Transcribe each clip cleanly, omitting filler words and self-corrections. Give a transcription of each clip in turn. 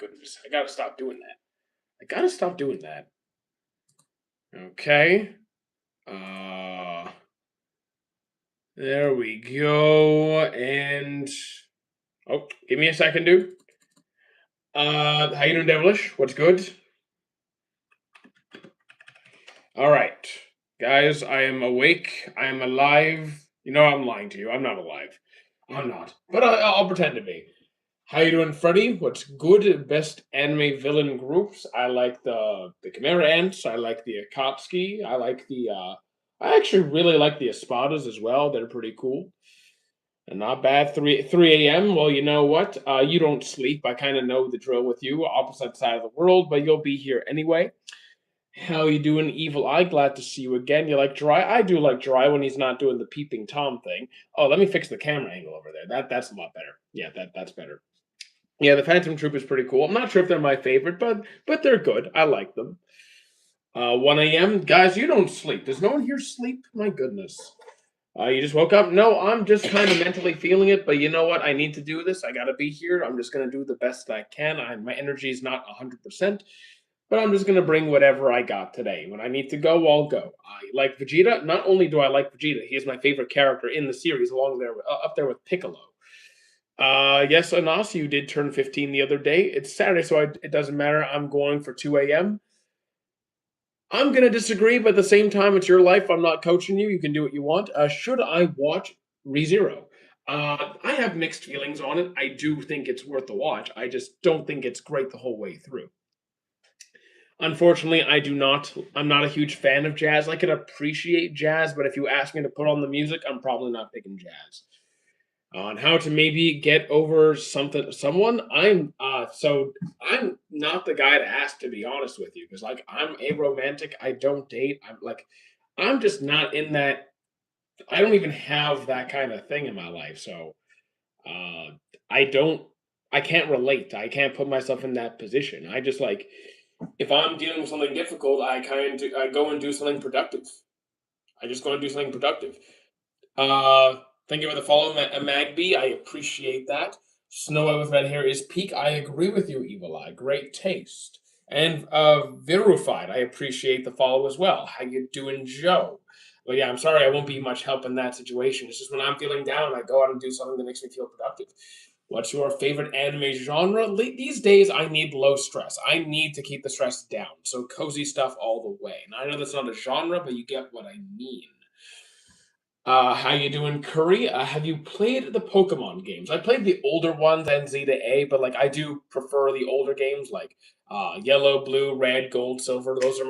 goodness. I gotta stop doing that. I gotta stop doing that. Okay. Uh, there we go. And oh, give me a second, dude. How you doing, Devilish? What's good? All right, guys. I am awake. I am alive. You know I'm lying to you. I'm not alive. I'm not. But I'll pretend to be. How you doing, Freddy? What's good? Best anime villain groups. I like the Chimera Ants. I like the Akatsuki. I like the. I actually really like the Espadas as well. They're pretty cool and not bad. Three a.m. Well, you know what? You don't sleep. I kind of know the drill with you. Opposite side of the world, but you'll be here anyway. How you doing, Evil Eye? Glad to see you again. You like Dry? I do like Dry when he's not doing the peeping Tom thing. Oh, let me fix the camera angle over there. That's a lot better. Yeah, that's better. Yeah, the Phantom Troop is pretty cool. I'm not sure if they're my favorite, but they're good. I like them. 1 a.m. Guys, you don't sleep. Does no one here sleep? My goodness. You just woke up? No, I'm just kind of mentally feeling it, but you know what? I need to do this. I got to be here. I'm just going to do the best I can. My energy is not 100%, but I'm just going to bring whatever I got today. When I need to go, I'll go. I like Vegeta. Not only do I like Vegeta, he is my favorite character in the series, along there up there with Piccolo. Yes, Anas, you did turn 15 the other day. It's Saturday, so it doesn't matter. I'm going for 2 a.m. I'm going to disagree, but at the same time, it's your life. I'm not coaching you. You can do what you want. Should I watch ReZero? I have mixed feelings on it. I do think it's worth the watch. I just don't think it's great the whole way through. Unfortunately, I do not. I'm not a huge fan of jazz. I can appreciate jazz, but if you ask me to put on the music, I'm probably not picking jazz. On how to maybe get over someone, I'm not the guy to ask, to be honest with you, because like I'm aromantic. I don't date. I'm just not in that. I don't even have that kind of thing in my life, so uh, I don't. I can't relate. I can't put myself in that position. I just like if I'm dealing with something difficult, I go and do something productive. I just go and do something productive. Uh, Thank you for the follow, Magby. I appreciate that. Snow White with red hair is peak. I agree with you, Evil Eye. Great taste. And Verified, I appreciate the follow as well. How you doing, Joe? But yeah, I'm sorry I won't be much help in that situation. It's just when I'm feeling down, I go out and do something that makes me feel productive. What's your favorite anime genre? These days, I need low stress. I need to keep the stress down. So cozy stuff all the way. And I know that's not a genre, but you get what I mean. How you doing, Curry? Have you played the Pokemon games? I played the older ones and Z to A, but like I do prefer the older games, like Yellow, Blue, Red, Gold, Silver. Those are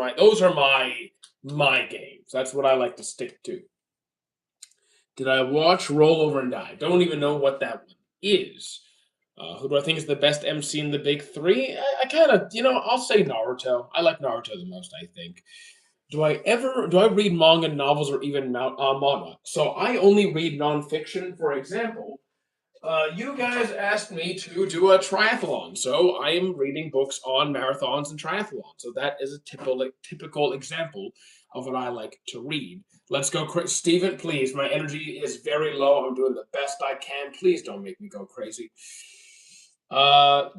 my games. That's what I like to stick to. Did I watch Roll Over and Die? Don't even know what that one is. Who do I think is the best MC in the big three? I kind of, I'll say Naruto. I like Naruto the most, I think. Do I read manga novels or even manga? So I only read nonfiction. For example, you guys asked me to do a triathlon, so I am reading books on marathons and triathlons. So that is a typical example of what I like to read. Let's go, Stephen. Please, my energy is very low. I'm doing the best I can. Please don't make me go crazy.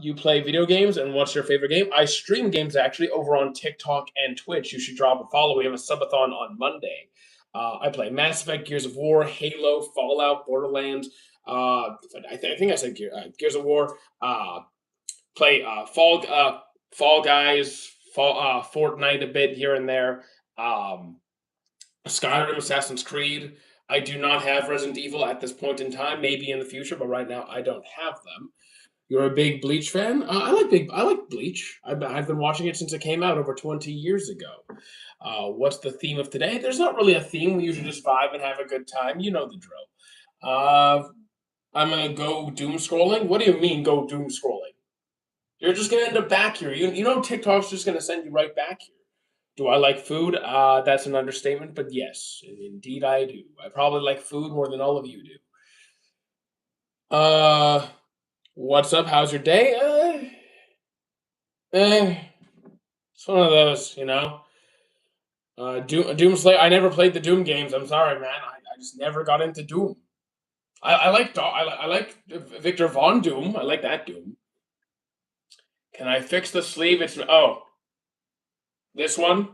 You play video games, and what's your favorite game? I stream games actually over on TikTok and Twitch. You should drop a follow. We have a subathon on Monday. I play Mass Effect, Gears of War, Halo, Fallout, Borderlands. I think I said Gears of War. Play Fall Guys, Fortnite a bit here and there. Skyrim, Assassin's Creed. I do not have Resident Evil at this point in time. Maybe in the future, but right now I don't have them. You're a big Bleach fan? I like Bleach. I've been watching it since it came out over 20 years ago. What's the theme of today? There's not really a theme. We usually just vibe and have a good time. You know the drill. I'm gonna go doom scrolling. What do you mean go doom scrolling? You're just gonna end up back here. You know TikTok's just gonna send you right back here. Do I like food? That's an understatement, but yes, indeed I do. I probably like food more than all of you do. Uh, what's up? How's your day? It's one of those, Doom Slayer. I never played the Doom games. I'm sorry, man. I just never got into Doom. I like Victor Von Doom. I like that Doom. Can I fix the sleeve? Oh, this one.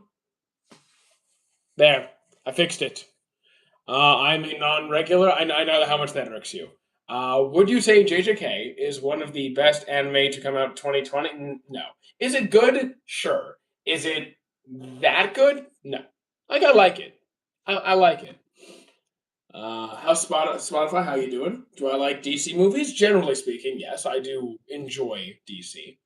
There, I fixed it. I'm a non-regular. I know how much that irks you. Would you say JJK is one of the best anime to come out 2020? No. Is it good? Sure. Is it that good? No. Like I like it. I like it. How's Spotify? How you doing? Do I like DC movies? Generally speaking, yes, I do enjoy DC.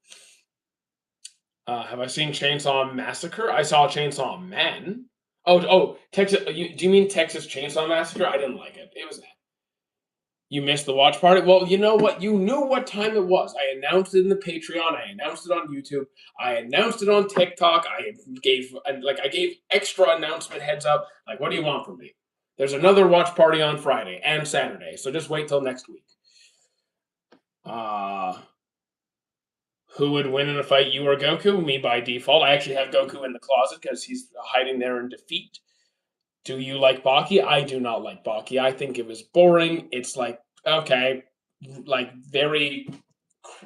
Have I seen Chainsaw Massacre? I saw Chainsaw Man. Oh, Texas. Do you mean Texas Chainsaw Massacre? I didn't like it. It was You missed the watch party. Well, you know what? You knew what time it was. I announced it in the Patreon. I announced it on YouTube. I announced it on TikTok. I gave extra announcement heads up. Like, what do you want from me? There's another watch party on Friday and Saturday, so just wait till next week. Uh who would win in a fight, you or Goku? Me by default. I actually have Goku in the closet because he's hiding there in defeat. Do you like Baki? I do not like Baki. I think it was boring. It's like, okay, like very,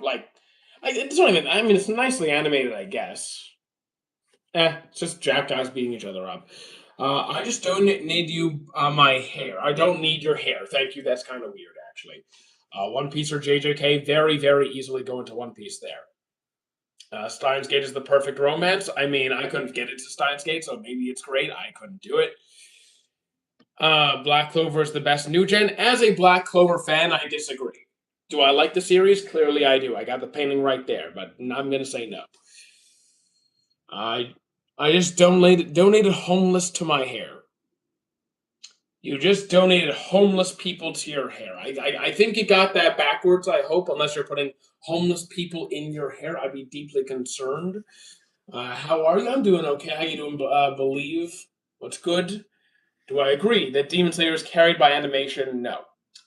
like, it's not even, I mean, it's nicely animated, I guess. It's just Jack guys beating each other up. I just don't need you, my hair. I don't need your hair. Thank you. That's kind of weird, actually. One Piece or JJK, very, very easily go into One Piece there. Steins Gate is the perfect romance. I mean, I couldn't get into Steins Gate, so maybe it's great. I couldn't do it. Black Clover is the best new gen. As a Black Clover fan, I disagree. Do I like the series? Clearly, I do. I got the painting right there, but I'm gonna say no. I I just donated homeless to my hair. You just donated homeless people to your hair. I think you got that backwards. I hope, unless you're putting homeless people in your hair, I'd be deeply concerned. How are you? I'm doing okay. How you doing? Believe what's good? Do I agree that Demon Slayer is carried by animation? No.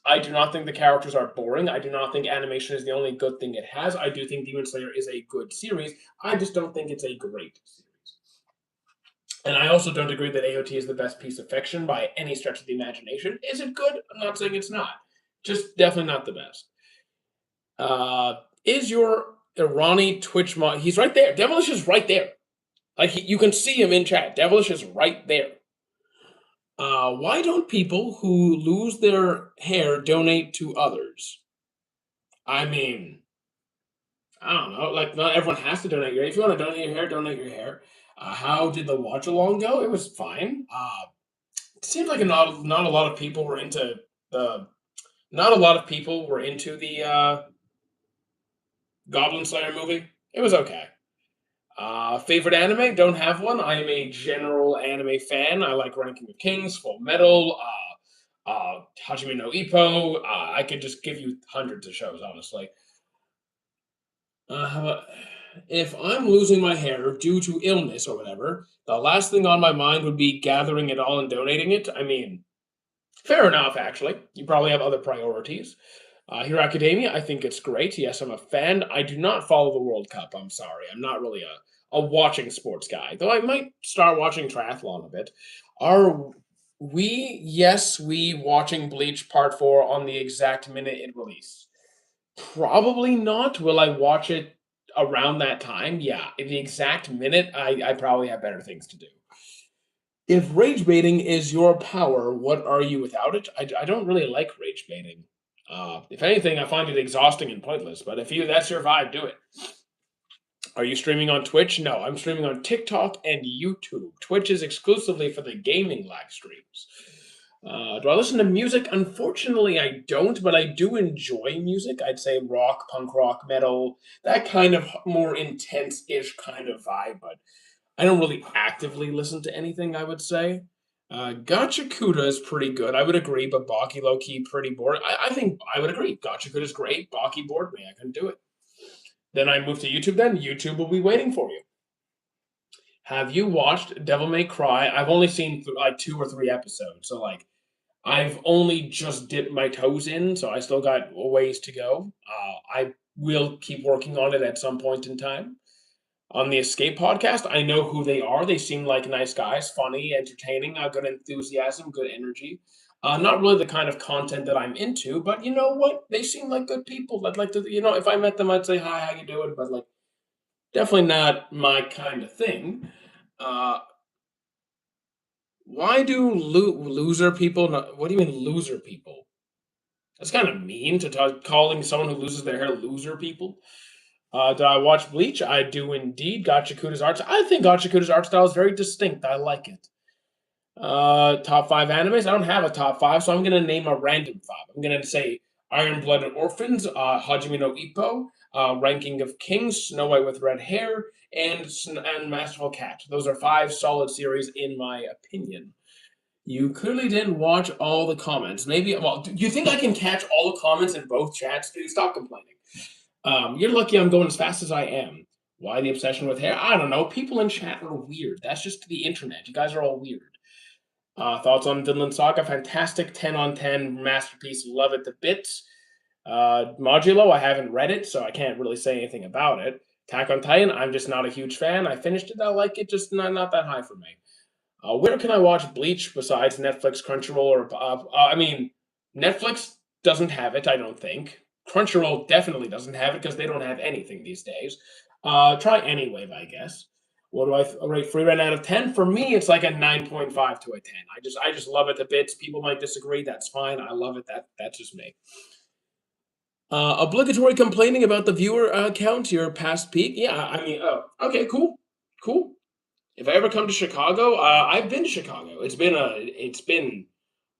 I do not think the characters are boring. I do not think animation is the only good thing it has. I do think Demon Slayer is a good series. I just don't think it's a great series. And I also don't agree that AOT is the best piece of fiction by any stretch of the imagination. Is it good? I'm not saying it's not. Just definitely not the best. Is your Irani Twitch mod? He's right there. Devilish is right there. You can see him in chat. Devilish is right there. Why don't people who lose their hair donate to others? I mean, I don't know. Like, not everyone has to donate your hair. If you want to donate your hair, donate your hair. How did the watch along go? It was fine. It seemed like not a lot of people were into the not a lot of people were into the Goblin Slayer movie. It was okay. Favorite anime? Don't have one. I am a general anime fan. I like Ranking of Kings, Full Metal, Hajime no Ippo. I could just give you hundreds of shows, honestly. How about, if I'm losing my hair due to illness or whatever, the last thing on my mind would be gathering it all and donating it. I mean, fair enough, actually. You probably have other priorities. Hero Academia, I think it's great. Yes, I'm a fan. I do not follow the World Cup. I'm sorry. I'm not really a watching sports guy, though I might start watching triathlon a bit. Are we, yes, we watching Bleach Part 4 on the exact minute it released? Probably not. Will I watch it around that time? Yeah. In the exact minute, I probably have better things to do. If rage baiting is your power, what are you without it? I don't really like rage baiting. If anything, I find it exhausting and pointless. But if that's your vibe, do it. Are you streaming on Twitch? No, I'm streaming on TikTok and YouTube. Twitch is exclusively for the gaming live streams. Do I listen to music? Unfortunately, I don't, but I do enjoy music. I'd say rock, punk rock, metal, that kind of more intense-ish kind of vibe, but I don't really actively listen to anything, I would say. Gotcha Kuda is pretty good, I would agree, but Baki low-key pretty boring. I think I would agree. Gotcha Kuda is great. Baki bored me. I couldn't do it. Then I moved to YouTube then. YouTube will be waiting for you. Have you watched Devil May Cry? I've only seen like 2 or 3 episodes, so like I've only just dipped my toes in, so I still got a ways to go. I will keep working on it at some point in time. On the Escape podcast, I know who they are. They seem like nice guys, funny, entertaining, good enthusiasm, good energy. Not really the kind of content that I'm into, but you know what? They seem like good people. I'd like to, if I met them, I'd say hi, how you doing? But like, Definitely not my kind of thing. Uh, why do loser people? Not, what do you mean loser people? That's kind of mean to calling someone who loses their hair loser people. Did I watch Bleach? I do indeed. Gachikuda's art. I think Gachikuda's art style is very distinct. I like it. Top five animes. I don't have a top five, so I'm gonna name a random five. I'm gonna say Iron Blooded Orphans, Hajime no Ippo, Ranking of Kings, Snow White with Red Hair, and Masterful Cat. Those are five solid series in my opinion. You clearly didn't watch all the comments. Maybe. Well, do you think I can catch all the comments in both chats? Dude, stop complaining. You're lucky I'm going as fast as I am. Why the obsession with hair? I don't know. People in chat are weird. That's just the internet. You guys are all weird. Thoughts on Vinland Saga? Fantastic, 10 on 10 masterpiece. Love it to bits. Modulo, I haven't read it, so I can't really say anything about it. Attack on Titan, I'm just not a huge fan. I finished it, I like it, just not that high for me. Where can I watch Bleach besides Netflix, Crunchyroll, or I mean, Netflix doesn't have it, I don't think. Crunchyroll definitely doesn't have it because they don't have anything these days. Try Anywave, I guess. What do I rate Free Run out of 10? For me, it's like a 9.5 to a 10. I just love it to bits. People might disagree. That's fine. I love it. That's just me. Obligatory complaining about the viewer count, your past peak. Yeah, I mean, oh, okay, cool, cool. If I ever come to Chicago, I've been to Chicago. It's been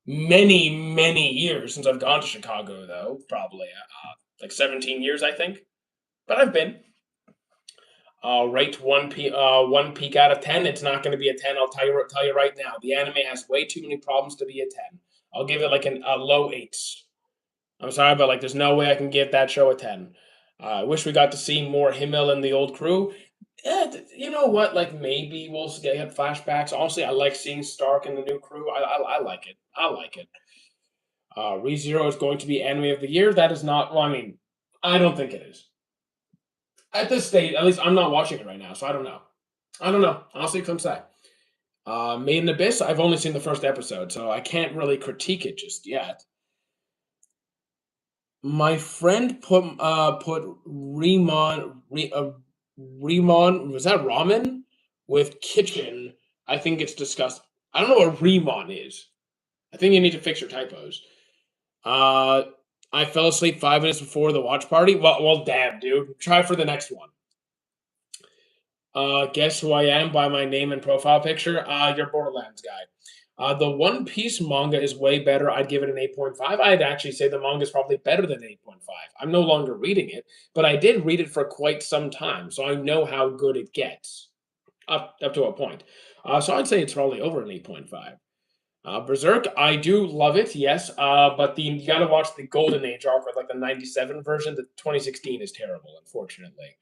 many years since I've gone to Chicago, though. Probably like 17 years, I think. But I've been. Rate one peak out of 10. It's not going to be a 10. I'll tell you right now. The anime has way too many problems to be a 10. I'll give it like a low 8. I'm sorry, but like, there's no way I can give that show a 10. I wish we got to see more Himmel and the old crew. You know what? Like, maybe we'll get flashbacks. Honestly, I like seeing Stark and the new crew. I like it. I like it. ReZero is going to be anime of the year. That is not. Well, I mean, I don't think it is. At this stage, at least I'm not watching it right now, so I don't know. I don't know. Honestly, couldn't say. Made in Abyss. I've only seen the first episode, so I can't really critique it just yet. My friend put Remon, was that ramen with kitchen? I think it's disgusting. I don't know what Remon is. I think you need to fix your typos. Uh, I fell asleep 5 minutes before the watch party. Well, damn, dude. Try for the next one. Guess who I am by my name and profile picture? You're Borderlands guy. The One Piece manga is way better. I'd give it an 8.5. I'd actually say the manga is probably better than 8.5. I'm no longer reading it, but I did read it for quite some time, so I know how good it gets up to a point. So I'd say it's probably over an 8.5. Berserk, I do love it, yes, but you got to watch the Golden Age arc with like the '97 version. The 2016 is terrible, unfortunately.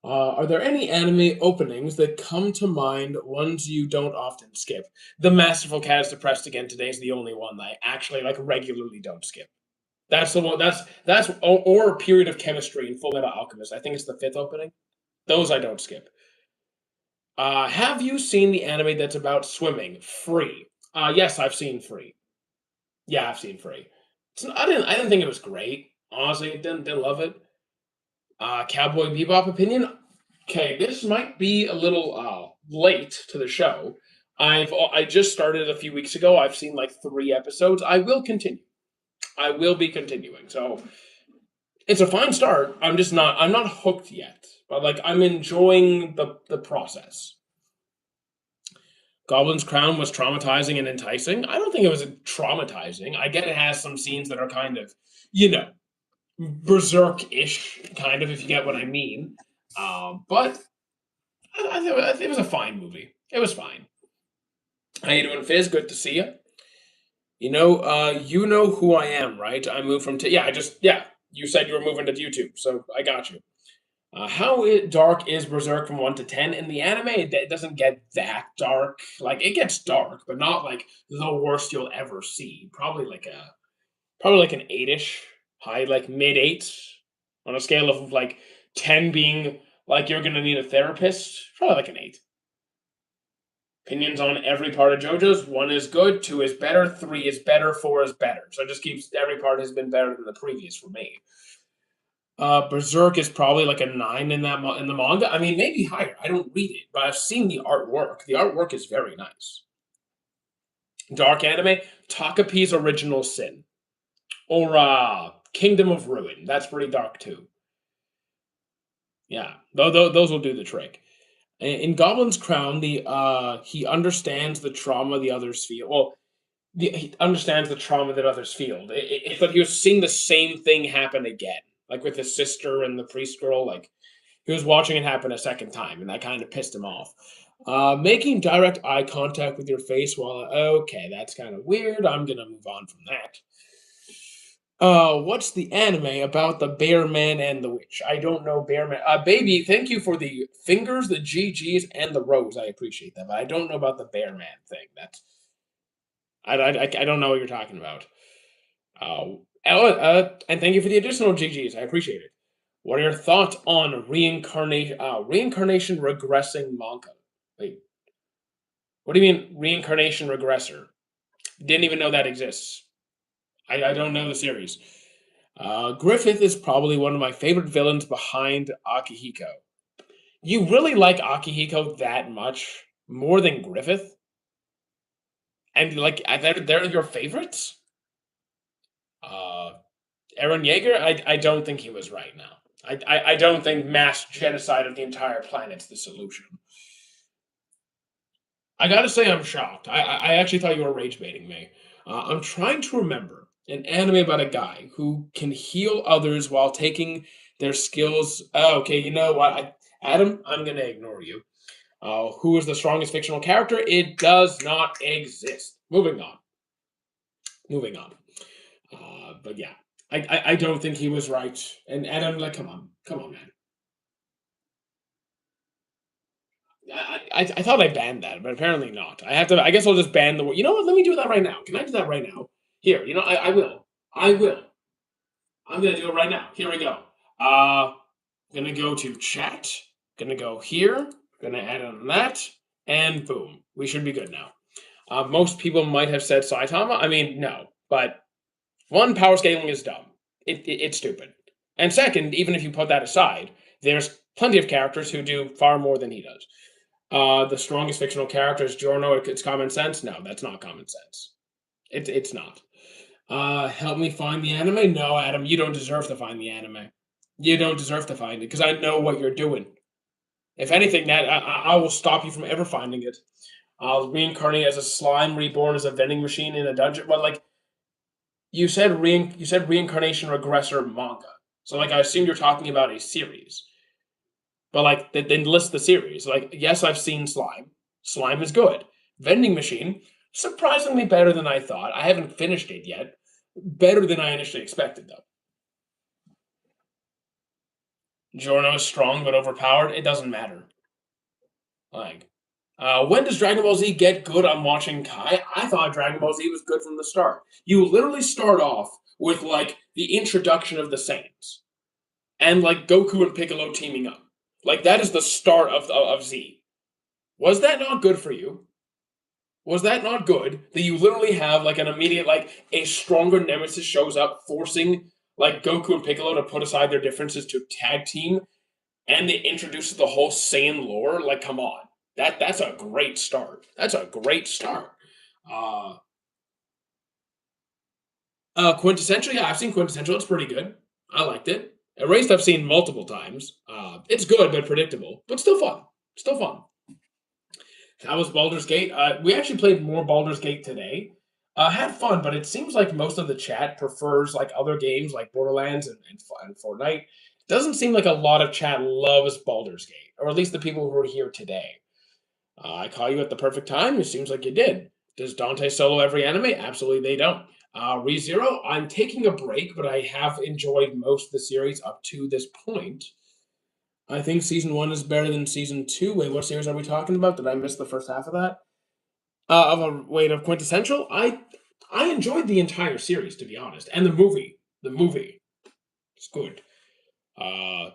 Are there any anime openings that come to mind, ones you don't often skip? The Masterful Cat is Depressed Again Today is the only one that I actually like regularly don't skip. That's the one. That's or Period of Chemistry in Full Metal Alchemist. I think it's the fifth opening. Those I don't skip. Have you seen the anime that's about swimming? Free. Yes, I've seen Free. Yeah, I've seen Free. I didn't think it was great. Honestly, didn't love it. Cowboy Bebop opinion. Okay, this might be a little late to the show. I just started a few weeks ago. I've seen like 3 episodes. I will continue. I will be continuing. So it's a fine start. I'm not hooked yet, but like I'm enjoying the process. Goblin's Crown was traumatizing and enticing. I don't think it was traumatizing. I get it has some scenes that are kind of, you know, berserk-ish, kind of, if you get what I mean. But I think it was a fine movie. It was fine. How you doing, Fizz? Good to see you. You know who I am, right? I moved from yeah. Yeah. You said you were moving to YouTube, so I got you. Dark is Berserk from 1 to 10 in the anime? It doesn't get that dark. Like it gets dark, but not like the worst you'll ever see. Probably like an 8ish, high like mid 8s on a scale of like 10 being like you're gonna need a therapist. Probably like an 8. Opinions on every part of JoJo's. 1 is good, 2 is better, 3 is better, 4 is better. So it just keeps every part has been better than the previous for me. Berserk is probably like a 9 in in the manga. I mean, maybe higher. I don't read it, but I've seen the artwork. The artwork is very nice. Dark anime, Takapi's Original Sin, or Kingdom of Ruin. That's pretty dark too. Yeah, those will do the trick. In Goblin's Crown, the he understands the trauma the others feel. Well, he understands the trauma that others feel. It's like he was seeing the same thing happen again, like with his sister and the priest girl. Like he was watching it happen a second time, and that kind of pissed him off. Making direct eye contact with your face while okay, that's kind of weird. I'm gonna move on from that. What's the anime about the bear man and the witch? I don't know bear man. Baby, thank you for the fingers, the GGs, and the rose. I appreciate that, but I don't know about the bear man thing. That's I don't know what you're talking about. And thank you for the additional GGs. I appreciate it. What are your thoughts on reincarnation regressing manga? Wait, what do you mean reincarnation regressor? Didn't even know that exists. I don't know the series. Griffith is probably one of my favorite villains behind Akihiko. You really like Akihiko that much more than Griffith, and like they're your favorites. Uh, Aaron Yeager, I don't think he was right now. I don't think mass genocide of the entire planet's the solution. I gotta say, I'm shocked. I actually thought you were rage baiting me. I'm trying to remember an anime about a guy who can heal others while taking their skills. Oh, okay, you know what? Adam, I'm gonna ignore you. Who is the strongest fictional character? It does not exist. Moving on. Moving on. But yeah, I don't think he was right. And Adam, like, come on, man. I thought I banned that, but apparently not. I have to. I guess I'll just ban the word. You know what? Let me do that right now. Can I do that right now? Here, you know, I will. I will. I'm gonna do it right now. Here we go. Gonna go to chat. Gonna go here. Gonna add on that, and boom, we should be good now. Most people might have said Saitama. I mean, no, but one, power scaling is dumb. It's stupid. And second, even if you put that aside, there's plenty of characters who do far more than he does. The strongest fictional character is Giorno. It's common sense. No, that's not common sense. It's not. Help me find the anime. No, Adam, you don't deserve to find the anime. You don't deserve to find it because I know what you're doing. If anything, that I will stop you from ever finding it. I'll reincarnate as a slime reborn as a vending machine in a dungeon. But like you said reincarnation regressor manga. So like I assume you're talking about a series. But like then list the series. Like, yes, I've seen Slime. Slime is good. Vending Machine, surprisingly better than I thought. I haven't finished it yet. Better than I initially expected, though. Giorno is strong but overpowered. It doesn't matter. Like, when does Dragon Ball Z get good? I'm watching Kai. I thought Dragon Ball Z was good from the start. You literally start off with like the introduction of the Saiyans and like Goku and Piccolo teaming up. Like that is the start of Z. Was that not good for you? Was that not good that you literally have like an immediate like a stronger nemesis shows up forcing like Goku and Piccolo to put aside their differences to tag team and it introduces the whole Saiyan lore? Like, come on. That's a great start. That's a great start. Uh Quintessential, yeah, I've seen Quintessential. It's pretty good. I liked it. Erased I've seen multiple times. It's good but predictable, but still fun. Still fun. That was Baldur's Gate. We actually played more Baldur's Gate today. Had fun, but it seems like most of the chat prefers like other games like Borderlands and Fortnite. Doesn't seem like a lot of chat loves Baldur's Gate, or at least the people who are here today. I call you at the perfect time. It seems like you did. Does Dante solo every anime? Absolutely, they don't. ReZero, I'm taking a break, but I have enjoyed most of the series up to this point. I think season one is better than season two. Wait, what series are we talking about? Did I miss the first half of that? Of Quintessential. I enjoyed the entire series to be honest, and the movie. The movie, it's good. Uh,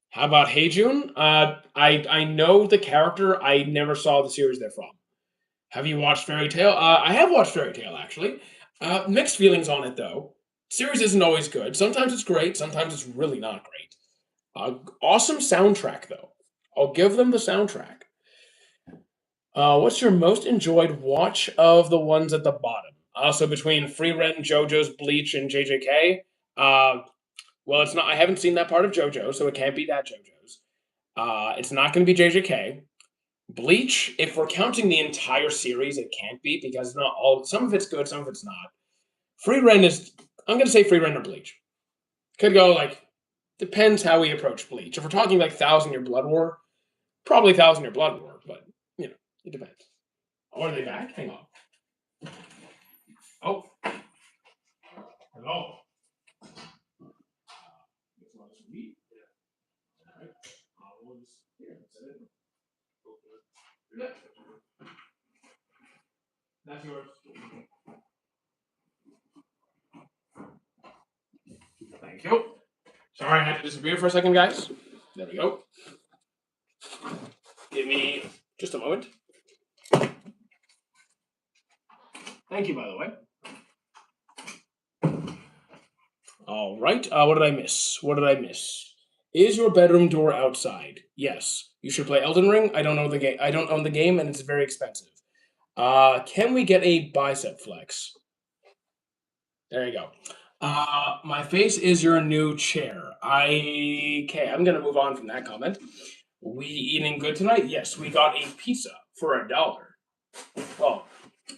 how about Hey June? I know the character. I never saw the series they're from. Have you watched Fairy Tail? I have watched Fairy Tail actually. Mixed feelings on it though. Series isn't always good. Sometimes it's great. Sometimes it's really not great. Awesome soundtrack though. I'll give them the soundtrack. What's your most enjoyed watch of the ones at the bottom? So between Free Rent, JoJo's, Bleach, and JJK. Uh, well, it's not. I haven't seen that part of JoJo, so it can't be that JoJo's. It's not going to be JJK. Bleach, if we're counting the entire series, it can't be because not all. Some of it's good, some of it's not. Free Rent is. I'm going to say Free Rent or Bleach. Could go like. Depends how we approach Bleach. If we're talking like Thousand Year Blood War, probably Thousand Year Blood War, but you know, it depends. Oh, are they back? Hang on. Oh, hello. That's yours. Thank you. Sorry, I had to disappear for a second, guys. There we go. Give me just a moment. Thank you, by the way. All right. What did I miss? What did I miss? Is your bedroom door outside? Yes. You should play Elden Ring. I don't know the game. I don't own the game, and it's very expensive. Can we get a bicep flex? There you go. My face is your new chair. Okay, I'm gonna move on from that comment. We eating good tonight? Yes, we got a pizza for $1. Well,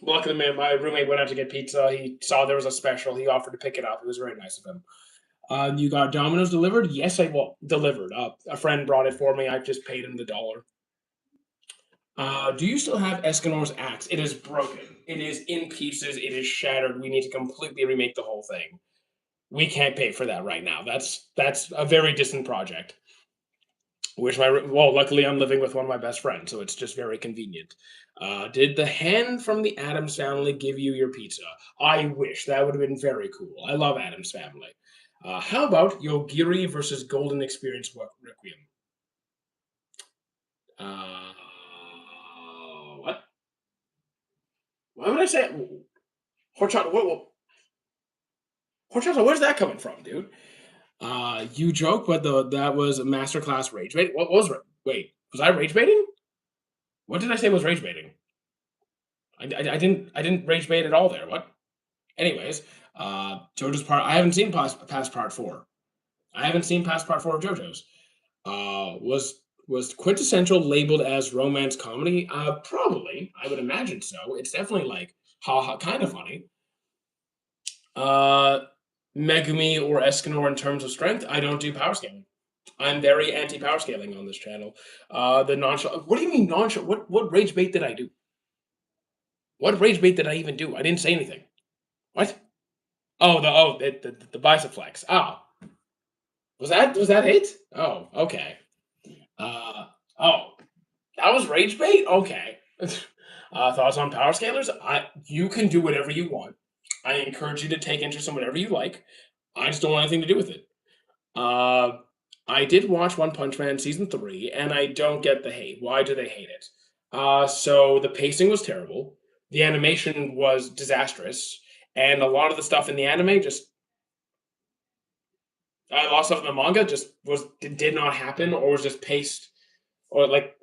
luckily, my roommate went out to get pizza. He saw there was a special. He offered to pick it up. It was very nice of him. You got Domino's delivered? Yes, delivered. A friend brought it for me. I just paid him the dollar. Do you still have Escanor's axe? It is broken. It is in pieces. It is shattered. We need to completely remake the whole thing. We can't pay for that right now. That's a very distant project. Luckily I'm living with one of my best friends, so it's just very convenient. Did the hand from the Adams family give you your pizza? I wish that would have been very cool. I love Adams family. How about Yogiri versus Golden Experience Requiem? Uh, what? Why would I say Horchata? Horchata, where's that coming from, dude? You joke, but that was a masterclass rage bait. What was wait? Was I rage baiting? What did I say was rage baiting? I didn't rage bait at all there. What? Anyways, JoJo's part. I haven't seen past part four. I haven't seen past part four of JoJo's. Was quintessential labeled as romance comedy? Probably. I would imagine so. It's definitely like ha ha, kind of funny. Uh, Megumi or Escanor in terms of strength. I don't do power scaling. I'm very anti power scaling on this channel. The nonchalant. What do you mean nonchalant? What rage bait did I do? What rage bait did I even do? I didn't say anything. What? The bicep flex. Oh, was that it? Oh, okay. Uh, oh, that was rage bait. Okay. Thoughts on power scalers? You can do whatever you want. I encourage you to take interest in whatever you like. I just don't want anything to do with it. Uh, I did watch One Punch Man season 3, and I don't get the hate. Why do they hate it? So the pacing was terrible, the animation was disastrous, and a lot of the stuff in the anime just a lot of stuff in the manga just did not happen, or was just paced, or like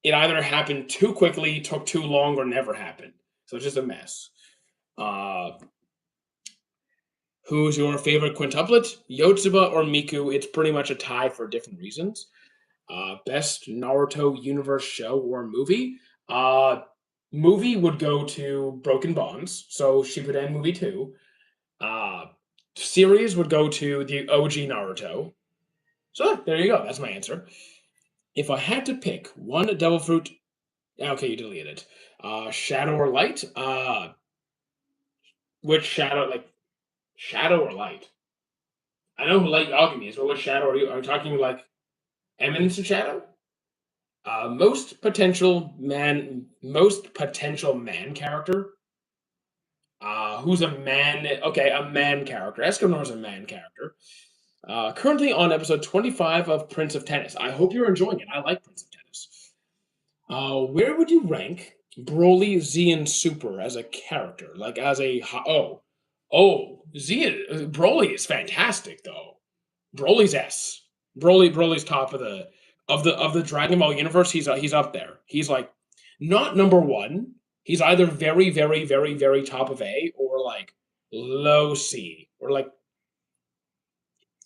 it either happened too quickly, took too long, or never happened. So it's just a mess. Uh, who's your favorite quintuplet? Yotsuba or Miku? It's pretty much a tie for different reasons. Best Naruto universe show or movie? Movie would go to Broken Bonds, so Shippuden movie 2. Uh, Series would go to the OG Naruto. So there you go. That's my answer. If I had to pick one devil fruit, okay, you deleted it. Shadow or light? Which shadow? Like shadow or light? I know who light alchemy is, but what shadow are you? Are you talking like eminence of shadow? Most potential man character. Who's a man? Okay, a man character. Escanor's a man character. Currently on episode 25 of Prince of Tennis. I hope you're enjoying it. I like Prince of Tennis. Where would you rank Broly, Z, and Super as a character? Like as a Oh, Broly is fantastic though. Broly's S. Broly's top of the Dragon Ball universe. He's up there. He's like not number one. He's either very very very very top of A or like low C or like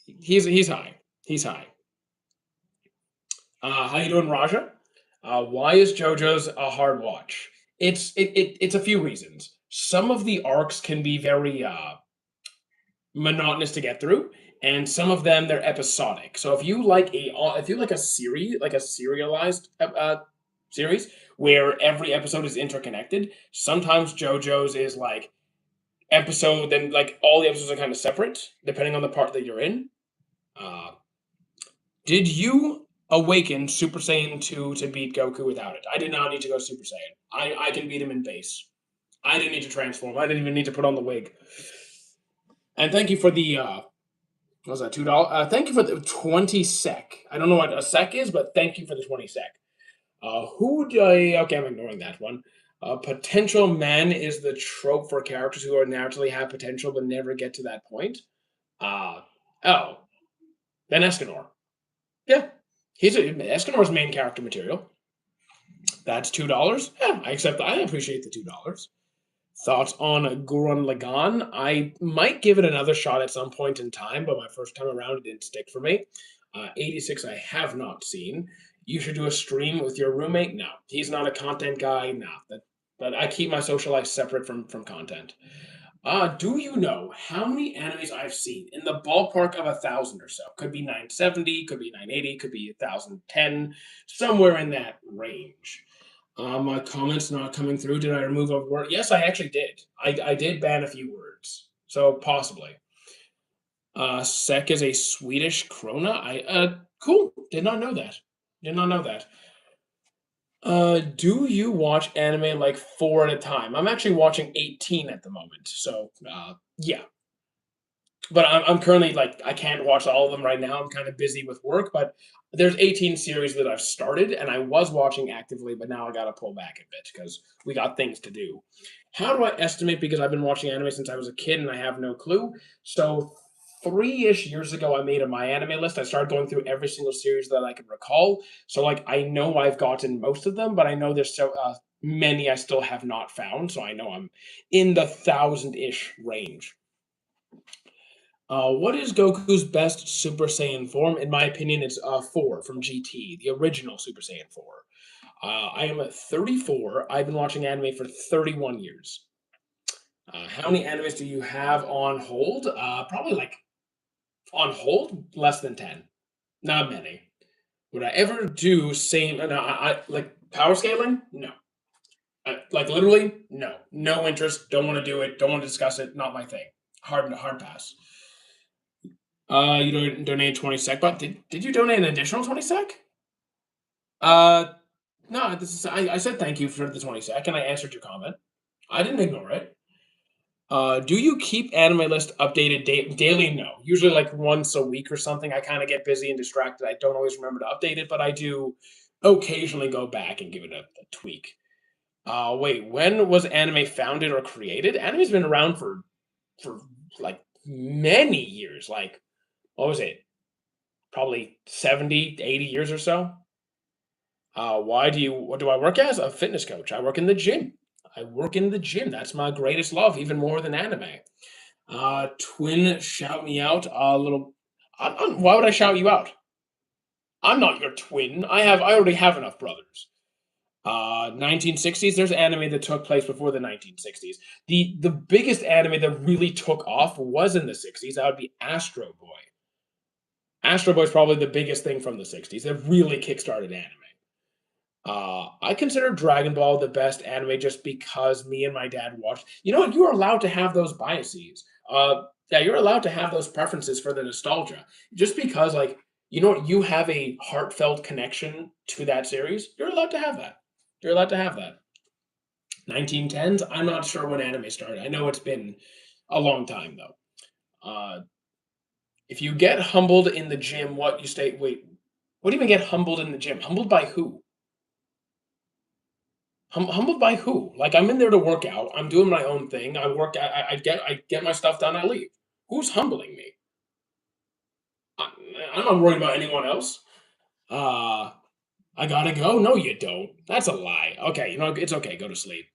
he's high. He's high. How you doing, Raja? Why is JoJo's a hard watch? It's a few reasons. Some of the arcs can be very monotonous to get through, and some of them they're episodic. So if you like a series, like a serialized series where every episode is interconnected, sometimes JoJo's is like episode, then like all the episodes are kind of separate depending on the part that you're in. Uh, did you awaken Super Saiyan 2 to beat Goku without it? I did not need to go Super Saiyan. I can beat him in base. I didn't need to transform. I didn't even need to put on the wig. And thank you for the what was that, $2? Thank you for the 20 sec. I don't know what a sec is, but thank you for the 20 sec. Who do I okay, I'm ignoring that one. Potential man is the trope for characters who are naturally have potential but never get to that point. Uh oh, then Escanor. Yeah. Escanor's main character material. That's $2. Yeah, I accept that. I appreciate the $2. Thoughts on Gurren Lagann? I might give it another shot at some point in time, but my first time around, it didn't stick for me. 86, I have not seen. You should do a stream with your roommate? No. He's not a content guy? No. But I keep my social life separate from content. Do you know how many animes I've seen? In the ballpark of 1,000 or so. Could be 970, could be 980, could be 1,010, somewhere in that range. My comments not coming through. Did I remove a word? Yes, I actually did. I did ban a few words, so possibly. Sec is a Swedish krona. Cool. Did not know that. Did not know that. Do you watch anime like four at a time? I'm actually watching 18 at the moment, so yeah. But I'm currently like I can't watch all of them right now. I'm kind of busy with work, but there's 18 series that I've started, and I was watching actively, but now I got to pull back a bit because we got things to do. How do I estimate? Because I've been watching anime since I was a kid, and I have no clue. So 3-ish years ago, I made a my anime list. I started going through every single series that I can recall. So like I know I've gotten most of them, but I know there's so many I still have not found. So I know I'm in the 1,000-ish range. What is Goku's best Super Saiyan form? In my opinion, it's 4 from GT, the original Super Saiyan 4. I am at 34. I've been watching anime for 31 years. How many animes do you have on hold? Probably like on hold, less than 10. Not many. Would I ever do same? No, like power scaling? No. Like literally, no. No interest. Don't want to do it. Don't want to discuss it. Not my thing. Hard pass. You donated 20 sec, but did you donate an additional 20 sec? Uh, no, this is I said thank you for the 20 sec, and I answered your comment. I didn't ignore it. Do you keep anime list updated daily? No, usually like once a week or something. I kind of get busy and distracted. I don't always remember to update it, but I do occasionally go back and give it a tweak. Wait, when was anime founded or created? Anime's been around for like many years. Like what was it? Probably 70, 80 years or so. What do I work as? A fitness coach. I work in the gym. I work in the gym. That's my greatest love, even more than anime. Twin, shout me out a little. Why would I shout you out? I'm not your twin. I already have enough brothers. 1960s. There's anime that took place before the 1960s. The biggest anime that really took off was in the 60s. That would be Astro Boy. Astro Boy is probably the biggest thing from the 60s that really kickstarted anime. I consider Dragon Ball the best anime just because me and my dad watched. You know what? You are allowed to have those biases. Yeah, you're allowed to have those preferences for the nostalgia. Just because, like, you know what? You have a heartfelt connection to that series. You're allowed to have that. You're allowed to have that. 1910s. I'm not sure when anime started. I know it's been a long time though. If you get humbled in the gym, what you stay? Wait, what do you mean get humbled in the gym? Humbled by who? Humbled by who? Like, I'm in there to work out. I'm doing my own thing. I work. I get my stuff done. I leave. Who's humbling me? I, I'm not worried about anyone else. Uh, I gotta go. No, you don't. That's a lie. Okay, it's okay. Go to sleep.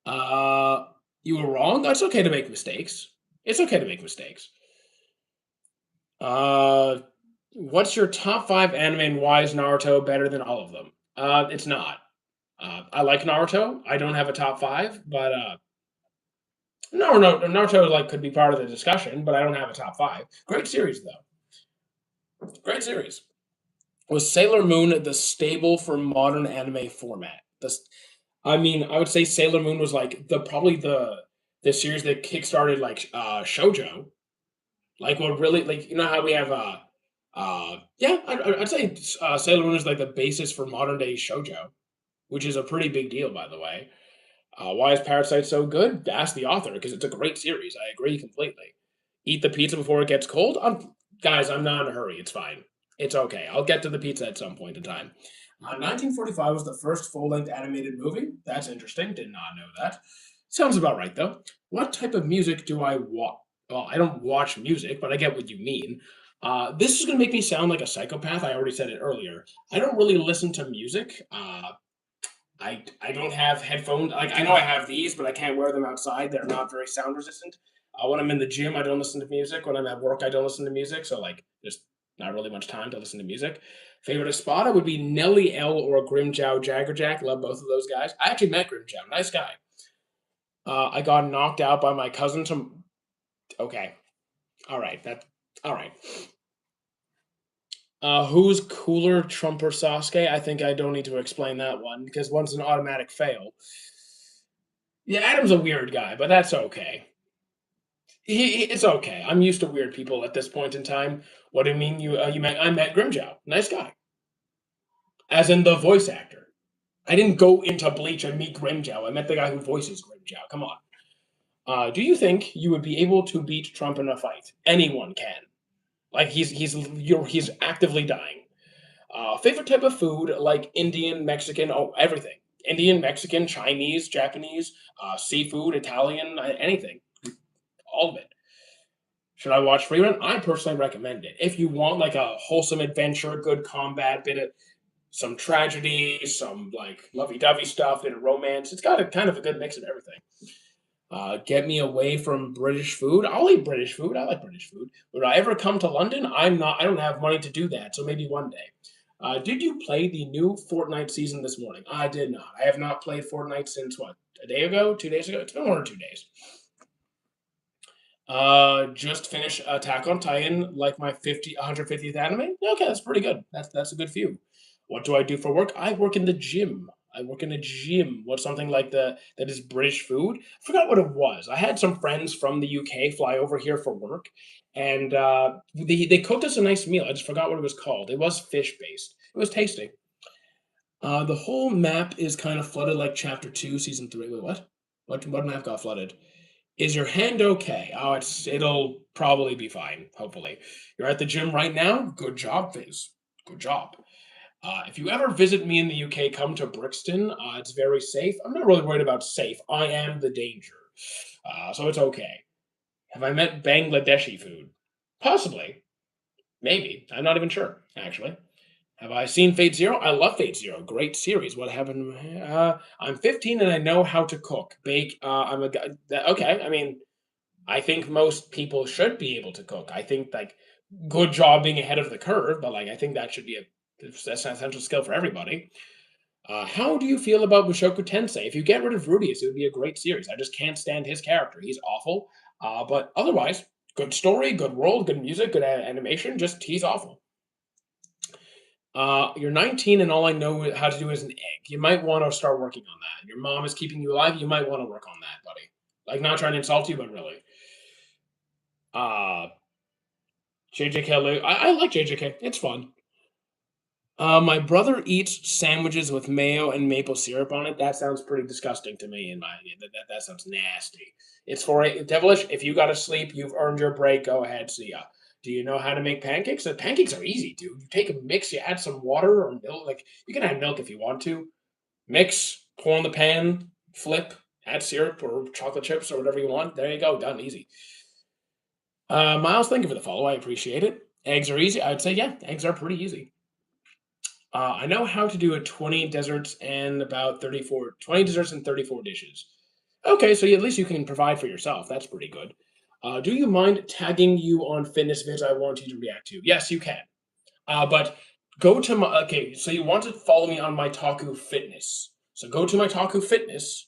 Uh, you were wrong. It's okay to make mistakes. It's okay to make mistakes. Uh, what's your top five anime and why is Naruto better than all of them? It's not. I like Naruto. I don't have a top five, but no, Naruto like could be part of the discussion, but I don't have a top five. Great series though. Great series. Was Sailor Moon the stable for modern anime format? I mean, I would say Sailor Moon was like probably the series that kickstarted like shojo. Like what really like how we have yeah, I'd say Sailor Moon is like the basis for modern day shojo, which is a pretty big deal, by the way. Why is Parasite so good? Ask the author because it's a great series. I agree completely. Eat the pizza before it gets cold. Guys, I'm not in a hurry. It's fine. It's okay. I'll get to the pizza at some point in time. 1945 was the first full-length animated movie. That's interesting. Did not know that. Sounds about right though. What type of music do I watch? Well, I don't watch music, but I get what you mean. This is going to make me sound like a psychopath. I already said it earlier. I don't really listen to music. I don't have headphones. Like I know I have these, but I can't wear them outside. They're not very sound resistant. When I'm in the gym, I don't listen to music. When I'm at work, I don't listen to music. So like, just not really much time to listen to music. Favorite Espada would be Nelly L or Grimjow Jaggerjack. Love both of those guys. I actually met Grimjow. Nice guy. I got knocked out by my cousin. Okay, all right. All right. Who's cooler, Trump or Sasuke? I think I don't need to explain that one because one's an automatic fail. Yeah, Adam's a weird guy, but that's okay. It's okay. I'm used to weird people at this point in time. What do you mean you met? I met Grimjow. Nice guy, as in the voice actor. I didn't go into Bleach and meet Grimjow. I met the guy who voices Grimjow. Come on. Do you think you would be able to beat Trump in a fight? Anyone can. Like he's actively dying. Favorite type of food, like Indian, Mexican, oh, everything. Indian, Mexican, Chinese, Japanese, seafood, Italian, anything. All of it. Should I watch Freerun? I personally recommend it. If you want like a wholesome adventure, good combat, bit of some tragedy, some like lovey-dovey stuff, bit of romance. It's got a kind of a good mix of everything. Get me away from British food. I'll eat British food. I like British food. Would I ever come to London? I'm not. I don't have money to do that. So maybe one day. Did you play the new Fortnite season this morning? I did not. I have not played Fortnite since what? A day ago? 2 days ago? It's been 1 or 2 days. Just finished Attack on Titan, like my 150th anime. Okay, that's pretty good. That's a good few. What do I do for work? I work in the gym. I work in a gym. What's something like that is British food? I forgot what it was. I had some friends from the UK fly over here for work, and they cooked us a nice meal. I just forgot what it was called. It was fish based. It was tasty. The whole map is kind of flooded like chapter two, season three. Wait, what? What map got flooded? Is your hand okay? Oh, it'll probably be fine, hopefully. You're at the gym right now? Good job, Fizz. Good job. If you ever visit me in the UK, come to Brixton. It's very safe. I'm not really worried about safe. I am the danger. So it's okay. Have I met Bangladeshi food? Possibly. Maybe. I'm not even sure, actually. Have I seen Fate Zero? I love Fate Zero. Great series. What happened? I'm 15 and I know how to cook, bake. I'm a guy. Okay. I mean, I think most people should be able to cook. I think like good job being ahead of the curve, but like I think that should be that's an essential skill for everybody. How do you feel about Mushoku Tensei? If you get rid of Rudius, it would be a great series. I just can't stand his character. He's awful. But otherwise, good story, good world, good music, good animation. Just he's awful. You're 19 and all I know how to do is an egg. You might want to start working on that. Your mom is keeping you alive. You might want to work on that, buddy. Like not trying to insult you, but really. Uh, JJK, I like JJK. It's fun. My brother eats sandwiches with mayo and maple syrup on it. That sounds pretty disgusting to me. In my that sounds nasty. It's for devilish. If you got to sleep, you've earned your break. Go ahead, see ya. Do you know how to make pancakes? The pancakes are easy, dude. You take a mix, you add some water or milk. Like you can add milk if you want to. Mix, pour on the pan, flip, add syrup or chocolate chips or whatever you want. There you go, done, easy. Miles, thank you for the follow. I appreciate it. Eggs are easy. I would say, yeah, eggs are pretty easy. I know how to do a 20 desserts and about 20 desserts and 34 dishes. Okay, so at least you can provide for yourself. That's pretty good. Do you mind tagging you on fitness vids I want you to react to? Yes, you can. But go to my, okay, so you want to follow me on my Taku Fitness. So go to my Taku Fitness,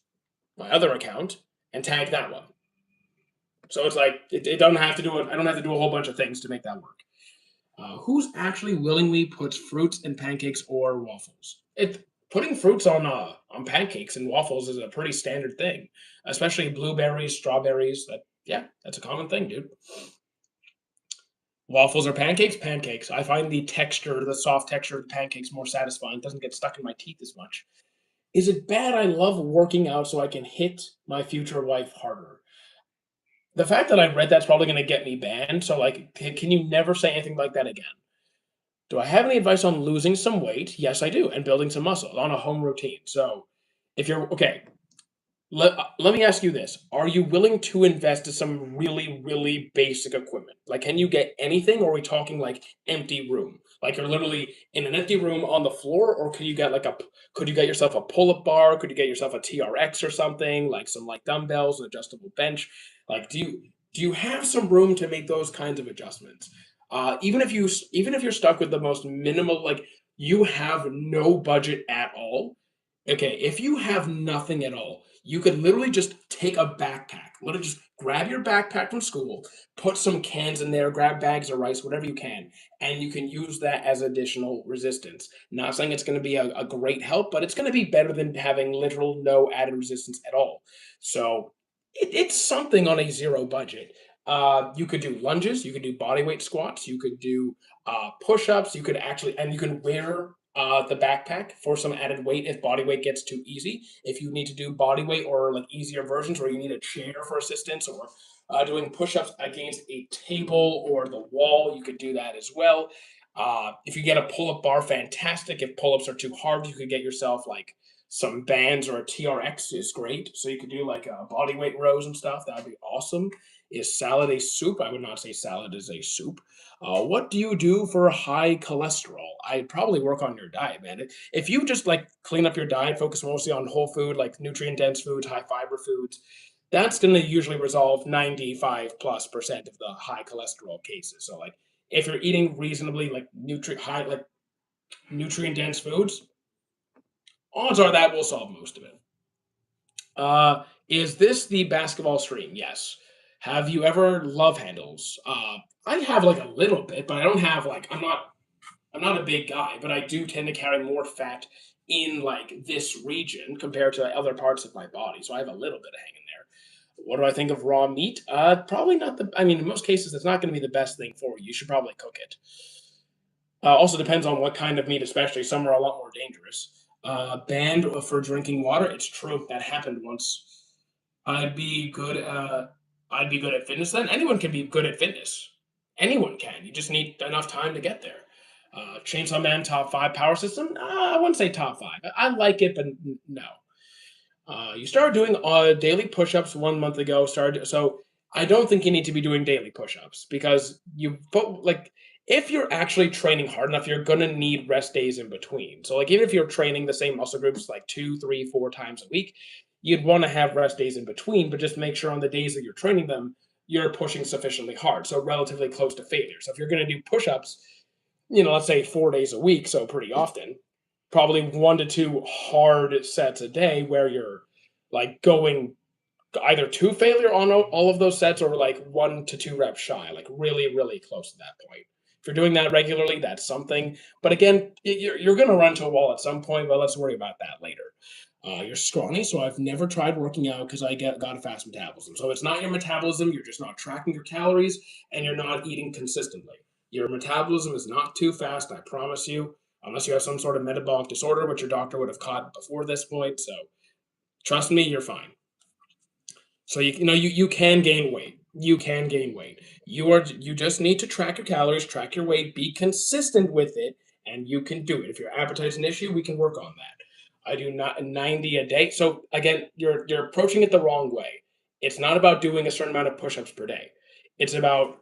my other account, and tag that one. So it's like, it doesn't have to do it. I don't have to do a whole bunch of things to make that work. Who's actually willingly puts fruits in pancakes or waffles? Putting fruits on pancakes and waffles is a pretty standard thing, especially blueberries, strawberries. That's a common thing, dude. Waffles or pancakes? Pancakes. I find the soft texture of the pancakes more satisfying. It doesn't get stuck in my teeth as much. Is it bad I love working out so I can hit my future wife harder? The fact that I read that's probably going to get me banned. So, like, can you never say anything like that again? Do I have any advice on losing some weight? Yes, I do, and building some muscle on a home routine. So, if you're okay, let me ask you this. Are you willing to invest in some really, really basic equipment? Like, can you get anything, or are we talking like empty room? Like you're literally in an empty room on the floor, or could you get yourself a pull-up bar? Could you get yourself a TRX or something, like some like dumbbells, an adjustable bench? Like, do you have some room to make those kinds of adjustments? Even if you're stuck with the most minimal, like you have no budget at all. Okay, if you have nothing at all, you could literally just take a backpack. Literally just grab your backpack from school, put some cans in there, grab bags of rice, whatever you can, and you can use that as additional resistance. Not saying it's going to be a great help, but it's going to be better than having literal no added resistance at all. So it's something on a zero budget. You could do lunges, you could do body weight squats, you could do push-ups, and you can wear the backpack for some added weight if body weight gets too easy. If you need to do body weight or like easier versions where you need a chair for assistance or doing push-ups against a table or the wall, you could do that as well. If you get a pull-up bar, fantastic. If pull-ups are too hard, you could get yourself like some bands or a TRX is great. So you could do like body weight rows and stuff. That would be awesome. Is salad a soup? I would not say salad is a soup. What do you do for high cholesterol? I'd probably work on your diet, man. If you just like clean up your diet, focus mostly on whole food, like nutrient dense foods, high fiber foods, that's going to usually resolve 95+% of the high cholesterol cases. So like if you're eating reasonably like nutrient dense foods, odds are that will solve most of it. Is this the basketball stream? Yes. Have you ever love handles? I have like a little bit, but I don't have like I'm not a big guy, but I do tend to carry more fat in like this region compared to other parts of my body. So I have a little bit of hanging there. What do I think of raw meat? Probably not I mean, in most cases, it's not going to be the best thing for you. You should probably cook it. Also depends on what kind of meat, especially. Some are a lot more dangerous. Banned for drinking water. It's true. That happened once. I'd be good. I'd be good at fitness. Then anyone can be good at fitness. Anyone can. You just need enough time to get there. Chainsaw Man top five power system. I wouldn't say top five. I like it, but no. You started doing daily push-ups 1 month ago. So I don't think you need to be doing daily push-ups because like if you're actually training hard enough, you're gonna need rest days in between. So like even if you're training the same muscle groups like 2, 3, 4 times a week, you'd want to have rest days in between, but just make sure on the days that you're training them, you're pushing sufficiently hard, so relatively close to failure. So if you're gonna do push-ups, let's say 4 days a week, so pretty often, probably 1 to 2 hard sets a day where you're like going either to failure on all of those sets or like 1 to 2 reps shy, like really, really close to that point. If you're doing that regularly, that's something. But again, you're going to run to a wall at some point, but let's worry about that later. You're scrawny, so I've never tried working out because got a fast metabolism. So it's not your metabolism, you're just not tracking your calories, and you're not eating consistently. Your metabolism is not too fast, I promise you, unless you have some sort of metabolic disorder, which your doctor would have caught before this point. So trust me, you're fine. So you can gain weight. You can gain weight. You just need to track your calories, track your weight, be consistent with it, and you can do it. If your appetite's an issue, we can work on that. I do not 90 a day. So again, you're approaching it the wrong way. It's not about doing a certain amount of push-ups per day. It's about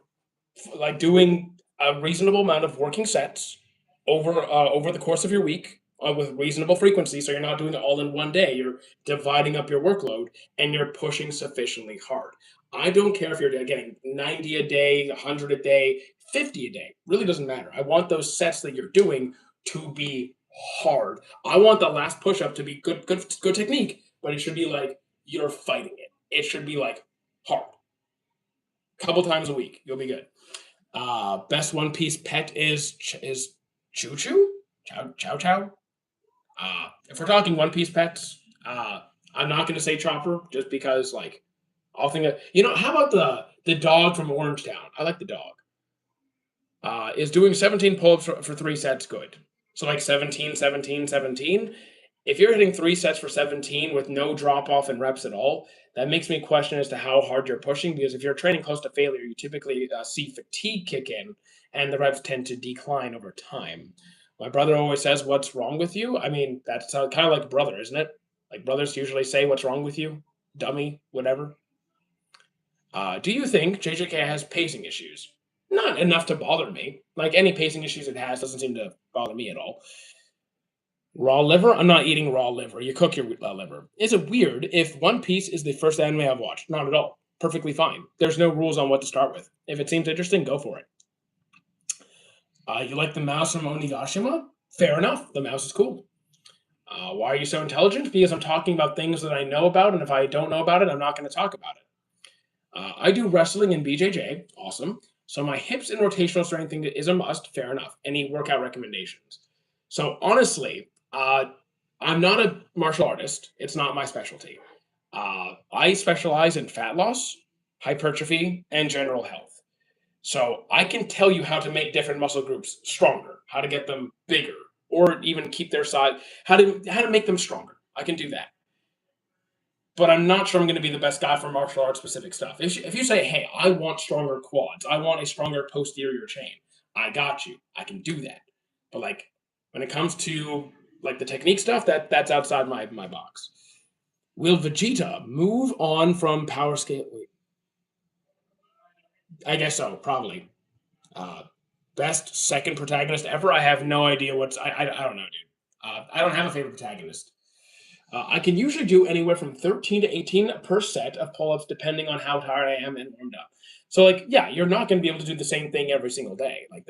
like doing a reasonable amount of working sets over the course of your week with reasonable frequency. So you're not doing it all in one day. You're dividing up your workload and you're pushing sufficiently hard. I don't care if you're getting 90 a day, 100 a day, 50 a day. Really doesn't matter. I want those sets that you're doing to be hard. I want the last push up to be good technique, but it should be like you're fighting it. It should be like hard. Couple times a week, you'll be good. Best One Piece pet is Choo Choo, Chow Chow. If we're talking One Piece pets, I'm not gonna say Chopper just because like I'll think of how about the dog from Orange Town? I like the dog. Is doing 17 pull-ups for 3 sets good? So like 17, 17, 17. If you're hitting 3 sets for 17 with no drop off in reps at all, that makes me question as to how hard you're pushing. Because if you're training close to failure, you typically see fatigue kick in, and the reps tend to decline over time. My brother always says, "What's wrong with you?" I mean, that's kind of like brother, isn't it? Like brothers usually say, "What's wrong with you, dummy?" Whatever. Do you think JJK has pacing issues? Not enough to bother me. Like any pacing issues it has doesn't seem to bother me at all. Raw liver? I'm not eating raw liver. You cook your liver. Is it weird if One Piece is the first anime I've watched? Not at all. Perfectly fine. There's no rules on what to start with. If it seems interesting, go for it. You like the mouse from Onigashima? Fair enough. The mouse is cool. Why are you so intelligent? Because I'm talking about things that I know about, and if I don't know about it, I'm not going to talk about it. I do wrestling in BJJ. Awesome. So my hips and rotational strength thing is a must. Fair enough. Any workout recommendations? So honestly, I'm not a martial artist. It's not my specialty. I specialize in fat loss, hypertrophy, and general health. So I can tell you how to make different muscle groups stronger, how to get them bigger, or even keep their size, how to make them stronger. I can do that. But I'm not sure I'm going to be the best guy for martial arts specific stuff. If you say, hey, I want stronger quads, I want a stronger posterior chain, I got you. I can do that. But like when it comes to like the technique stuff, that's outside my box. Will Vegeta move on from Power Scale? Wait, I guess so, probably. Uh, Best second protagonist ever? I have no idea I don't know, dude. I don't have a favorite protagonist. I can usually do anywhere from 13 to 18 per set of pull ups, depending on how tired I am and warmed up. So, like, yeah, you're not going to be able to do the same thing every single day. Like,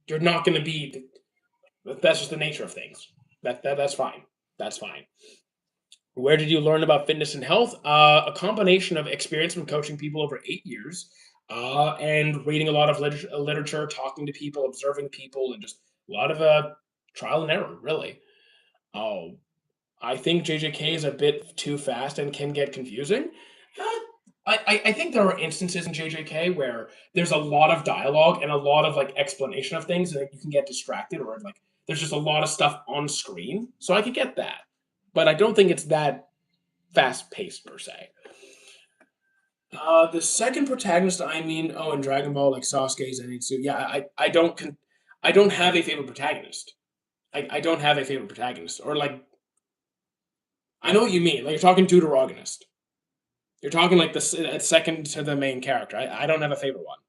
you're not going to be, that's just the nature of things. That's fine. That's fine. Where did you learn about fitness and health? A combination of experience from coaching people over 8 years and reading a lot of literature, talking to people, observing people, and just a lot of trial and error, really. Oh, I think JJK is a bit too fast and can get confusing. I think there are instances in JJK where there's a lot of dialogue and a lot of like explanation of things that you can get distracted or like there's just a lot of stuff on screen. So I could get that. But I don't think it's that fast paced per se. The second protagonist, I mean, oh, in Dragon Ball, like Sasuke, Zenitsu. Yeah, I don't have a favorite protagonist. I don't have a favorite protagonist, or like I know what you mean. Like you're talking deuteragonist. You're talking like the second to the main character. I don't have a favorite one.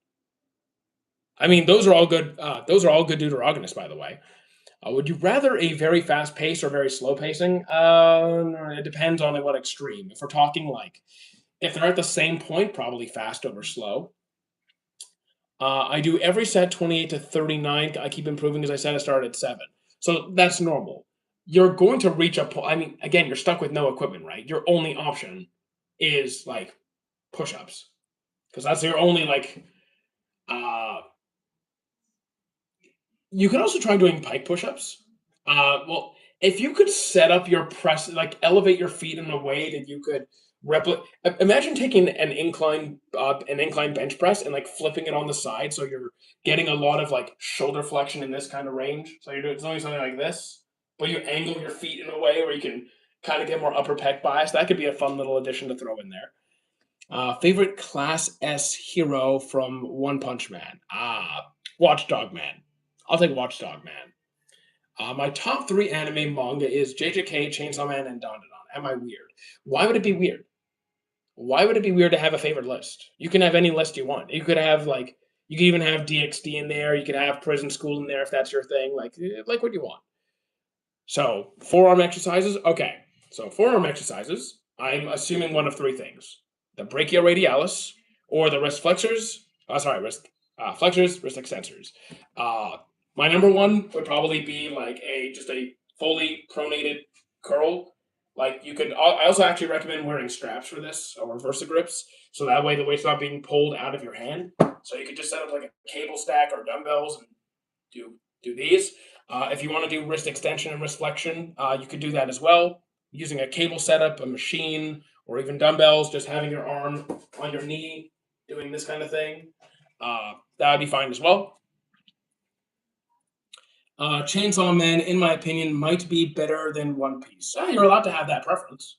I mean, those are all good. Those are all good deuteragonists, by the way. Would you rather a very fast pace or very slow pacing? It depends on like what extreme. If we're talking like if they're at the same point, probably fast over slow. I do every set 28 to 39. I keep improving as I said. I started at 7, so that's normal. You're going to reach a point. I mean, again, you're stuck with no equipment, right? Your only option is like push-ups because that's your only like. Uh, you could also try doing pike push-ups. Well, if you could set up your press, like elevate your feet in a way that you could replicate. Imagine taking an incline bench press and like flipping it on the side, so you're getting a lot of like shoulder flexion in this kind of range. So you're doing something like this, but you angle your feet in a way where you can kind of get more upper pec bias. That could be a fun little addition to throw in there. Favorite Class S hero from One Punch Man? Watchdog Man. I'll take Watchdog Man. My top three anime manga is JJK, Chainsaw Man, and Dandadan. Am I weird? Why would it be weird? Why would it be weird to have a favorite list? You can have any list you want. You could have like you could even have DxD in there. You could have Prison School in there if that's your thing. Like what you want. So forearm exercises. Okay. So forearm exercises. I'm assuming one of three things: the brachioradialis or the wrist flexors. Wrist flexors, wrist extensors. Uh, my number one would probably be like a fully pronated curl. Like you could. I also actually recommend wearing straps for this or Versa grips, so that way the weight's not being pulled out of your hand. So you could just set up like a cable stack or dumbbells and do these. If you want to do wrist extension and wrist flexion, you could do that as well using a cable setup, a machine, or even dumbbells. Just having your arm on your knee, doing this kind of thing. That would be fine as well. Chainsaw Man, in my opinion, might be better than One Piece. You're allowed to have that preference.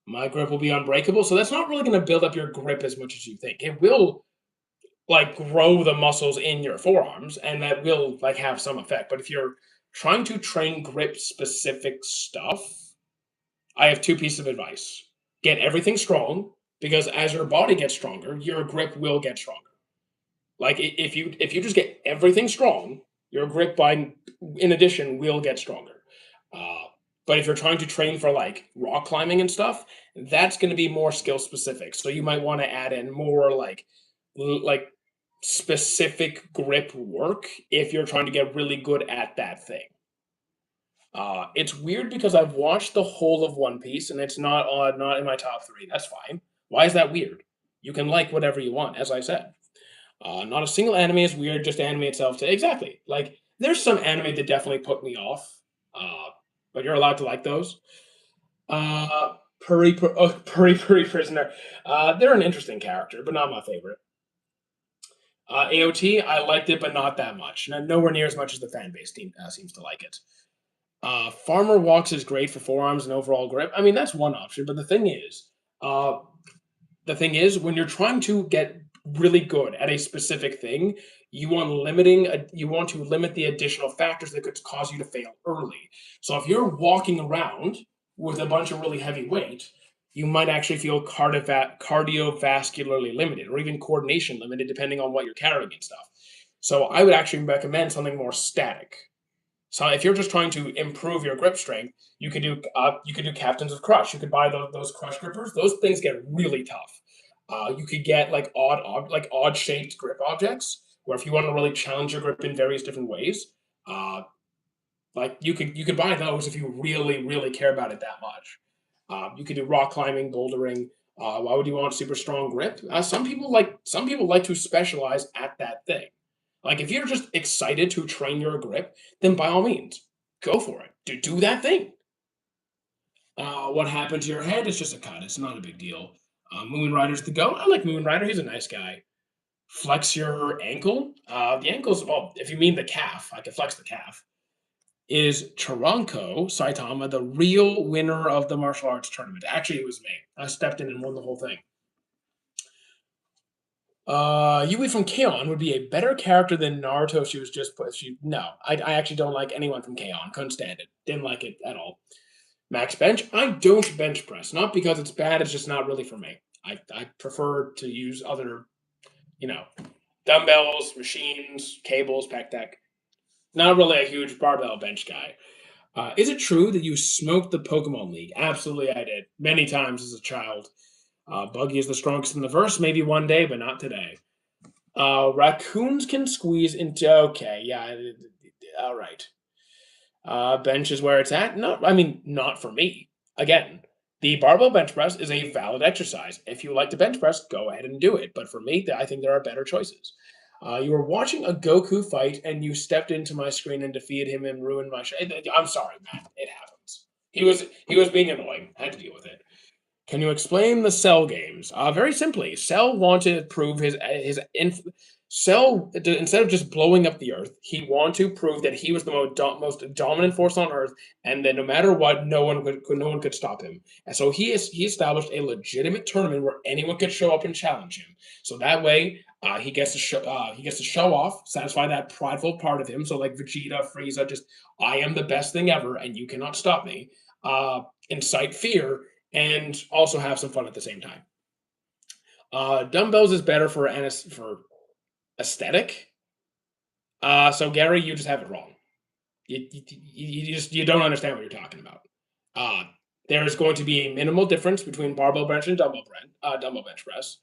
My grip will be unbreakable, so that's not really going to build up your grip as much as you think. It will like grow the muscles in your forearms, and that will like have some effect. But if you're trying to train grip specific stuff, I have two pieces of advice. Get everything strong, because as your body gets stronger, your grip will get stronger. Like if you just get everything strong, your grip by in addition will get stronger. Uh, but if you're trying to train for like rock climbing and stuff, that's going to be more skill specific. So you might want to add in more like specific grip work if you're trying to get really good at that thing. It's weird because I've watched the whole of One Piece and it's not in my top three. That's fine. Why is that weird? You can like whatever you want, as I said. Not a single anime is weird, just anime itself. Exactly. Like, there's some anime that definitely put me off, uh, but you're allowed to like those. Puri Prisoner. They're an interesting character, but not my favorite. AOT, I liked it, but not that much. Nowhere near as much as the fan base seems to like it. Farmer Walks is great for forearms and overall grip. I mean, that's one option, but uh, the thing is, when you're trying to get really good at a specific thing, you want to limit the additional factors that could cause you to fail early. So if you're walking around with a bunch of really heavy weight, you might actually feel cardiovascularly limited or even coordination limited, depending on what you're carrying and stuff. So I would actually recommend something more static. So if you're just trying to improve your grip strength, you could do Captains of Crush. You could buy those Crush grippers. Those things get really tough. You could get like odd shaped grip objects, where if you want to really challenge your grip in various different ways, uh, like you could buy those if you really care about it that much. You could do rock climbing, bouldering. Why would you want super strong grip? Some people like to specialize at that thing. Like if you're just excited to train your grip, then by all means, go for it. Do that thing. What happened to your head is just a cut. It's not a big deal. Moon Rider's the go. I like Moon Rider. He's a nice guy. Flex your ankle. The ankle's well, if you mean the calf, I can flex the calf. Is Chiranko Saitama the real winner of the martial arts tournament? Actually, it was me. I stepped in and won the whole thing. Yui from K-On! Would be a better character than Naruto. She was just put. I actually don't like anyone from K-On! Couldn't stand it. Didn't like it at all. Max bench. I don't bench press. Not because it's bad. It's just not really for me. I prefer to use other, you know, dumbbells, machines, cables, pec deck. Not really a huge barbell bench guy. Is it true that you smoked the Pokemon League? Absolutely, I did. Many times as a child. Buggy is the strongest in the verse, maybe one day, but not today. Raccoons can squeeze into. Okay, yeah, all right. Bench is where it's at. No, I mean, not for me. Again, the barbell bench press is a valid exercise. If you like to bench press, go ahead and do it. But for me, I think there are better choices. You were watching a Goku fight and you stepped into my screen and defeated him and ruined my. I'm sorry, man. It happens. He was being annoying. I had to deal with it. Can you explain the Cell games? Very simply, Cell wanted to prove Instead of just blowing up the Earth, he wanted to prove that he was the most dominant force on Earth, and that no matter what, no one could stop him. And so he established a legitimate tournament where anyone could show up and challenge him. So that way, he gets to show off, satisfy that prideful part of him. So like Vegeta, Frieza, just I am the best thing ever, and you cannot stop me. Incite fear, and also have some fun at the same time. Dumbbells is better for aesthetic. So Gary, you just have it wrong. You don't understand what you're talking about. There is going to be a minimal difference between barbell bench and dumbbell bench press.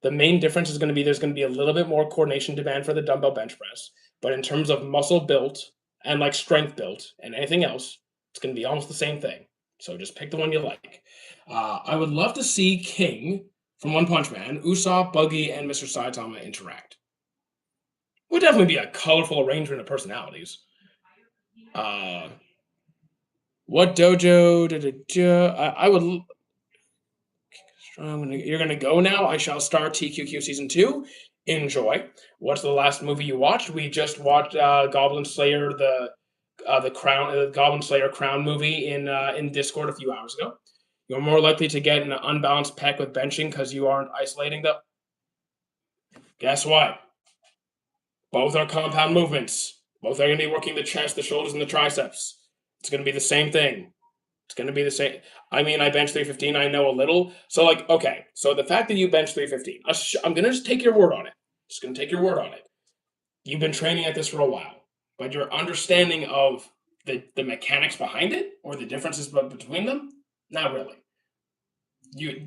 The main difference is going to be there's going to be a little bit more coordination demand for the dumbbell bench press, but in terms of muscle built and like strength built and anything else, it's going to be almost the same thing. So just pick the one you like. I would love to see King from One Punch Man, Usopp, Buggy, and Mr. Saitama interact. Would definitely be a colorful arrangement of personalities. What dojo? I would. You're gonna go now. I shall start TQQ season 2. Enjoy. What's the last movie you watched? We just watched Goblin Slayer, the Goblin Slayer Crown movie in Discord a few hours ago. You're more likely to get an unbalanced pec with benching because you aren't isolating the. Guess what? Both are compound movements. Both are going to be working the chest, the shoulders, and the triceps. It's going to be the same thing. It's going to be the same. I mean, I bench 315. I know a little. So, like, okay. So the fact that you bench 315, I'm going to just take your word on it. Just going to take your word on it. You've been training at this for a while, but your understanding of the mechanics behind it or the differences between them, not really.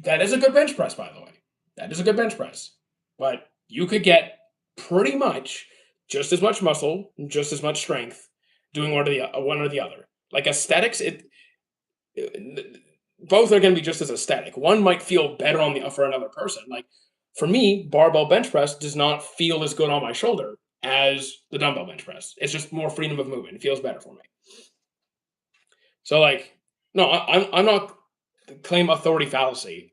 That is a good bench press, by the way. That is a good bench press. But you could get pretty much just as much muscle, just as much strength, doing one or the other. Like aesthetics, both are going to be just as aesthetic. One might feel better for another person. Like for me, barbell bench press does not feel as good on my shoulder as the dumbbell bench press. It's just more freedom of movement. It feels better for me. So like, no, I'm not claim authority fallacy.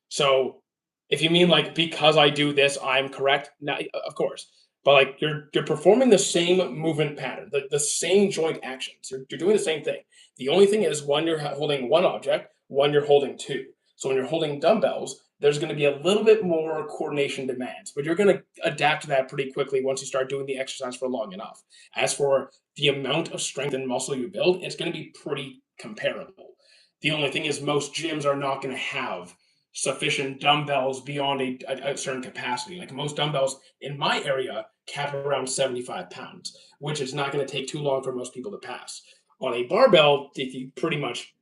So if you mean like because I do this, I'm correct. Now, of course, but like you're performing the same movement pattern, the same joint actions. You're doing the same thing. The only thing is one you're holding one object, one you're holding two. So when you're holding dumbbells, there's going to be a little bit more coordination demands, but you're going to adapt to that pretty quickly once you start doing the exercise for long enough. As for the amount of strength and muscle you build, it's going to be pretty comparable. The only thing is most gyms are not going to have sufficient dumbbells beyond a certain capacity. Like most dumbbells in my area cap around 75 pounds, which is not going to take too long for most people to pass. On a barbell, you pretty much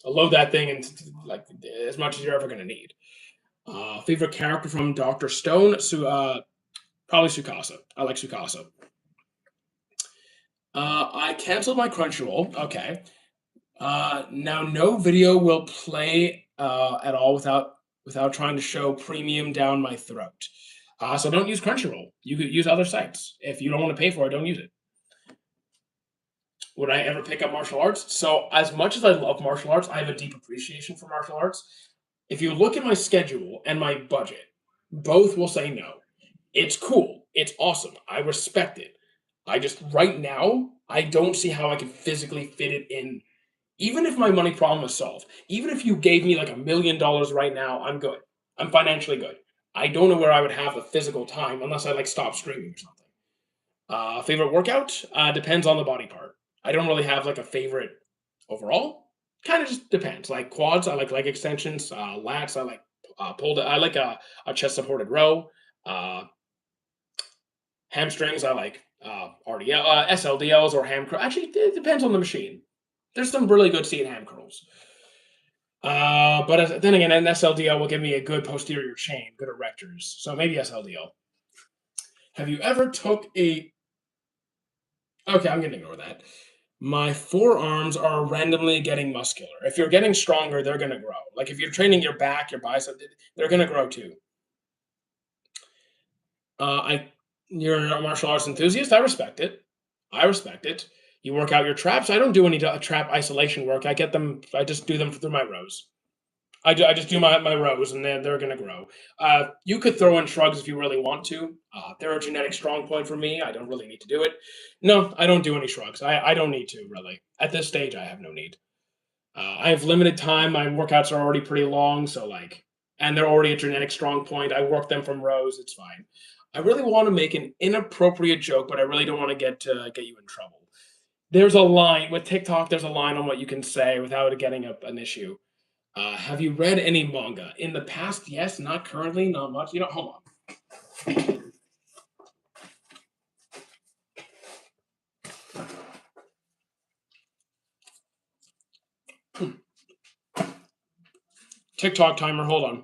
load that thing and like as much as you're ever going to need. Favorite character from Dr. Stone? Probably Tsukasa. I like Tsukasa. I canceled my Crunchyroll. Okay. Now no video will play at all without trying to show premium down my throat. So don't use Crunchyroll. You could use other sites. If you don't want to pay for it, don't use it. Would I ever pick up martial arts? So as much as I love martial arts, I have a deep appreciation for martial arts. If you look at my schedule and my budget, both will say no. It's cool. It's awesome. I respect it. I just, right now, I don't see how I can physically fit it in. Even if my money problem is solved, even if you gave me like $1 million right now, I'm good. I'm financially good. I don't know where I would have the physical time unless I like stop streaming or something. Favorite workout? Depends on the body part. I don't really have like a favorite overall. Kind of just depends. Like quads, I like leg extensions. Lats, I like I like a chest supported row. Hamstrings, I like SLDLs or ham curls. Actually, it depends on the machine. There's some really good seat ham curls. But then again, an SLDL will give me a good posterior chain, good erectors. So maybe SLDL. Have you ever took a... Okay, I'm going to ignore that. My forearms are randomly getting muscular. If you're getting stronger, they're going to grow. Like if you're training your back, your bicep, they're going to grow too. You're a martial arts enthusiast. I respect it. You work out your traps. I don't do any trap isolation work. I just do them through my rows. I just do my rows, and they're gonna grow. You could throw in shrugs if you really want to. They're a genetic strong point for me. I don't really need to do it. No, I don't do any shrugs. I don't need to really. At this stage, I have no need. I have limited time. My workouts are already pretty long, so like, and they're already a genetic strong point. I work them from rows. It's fine. I really want to make an inappropriate joke, but I really don't want to get you in trouble. There's a line with TikTok. There's a line on what you can say without it getting an issue. Have you read any manga in the past? Yes, not currently, not much. Hold on. TikTok timer. Hold on.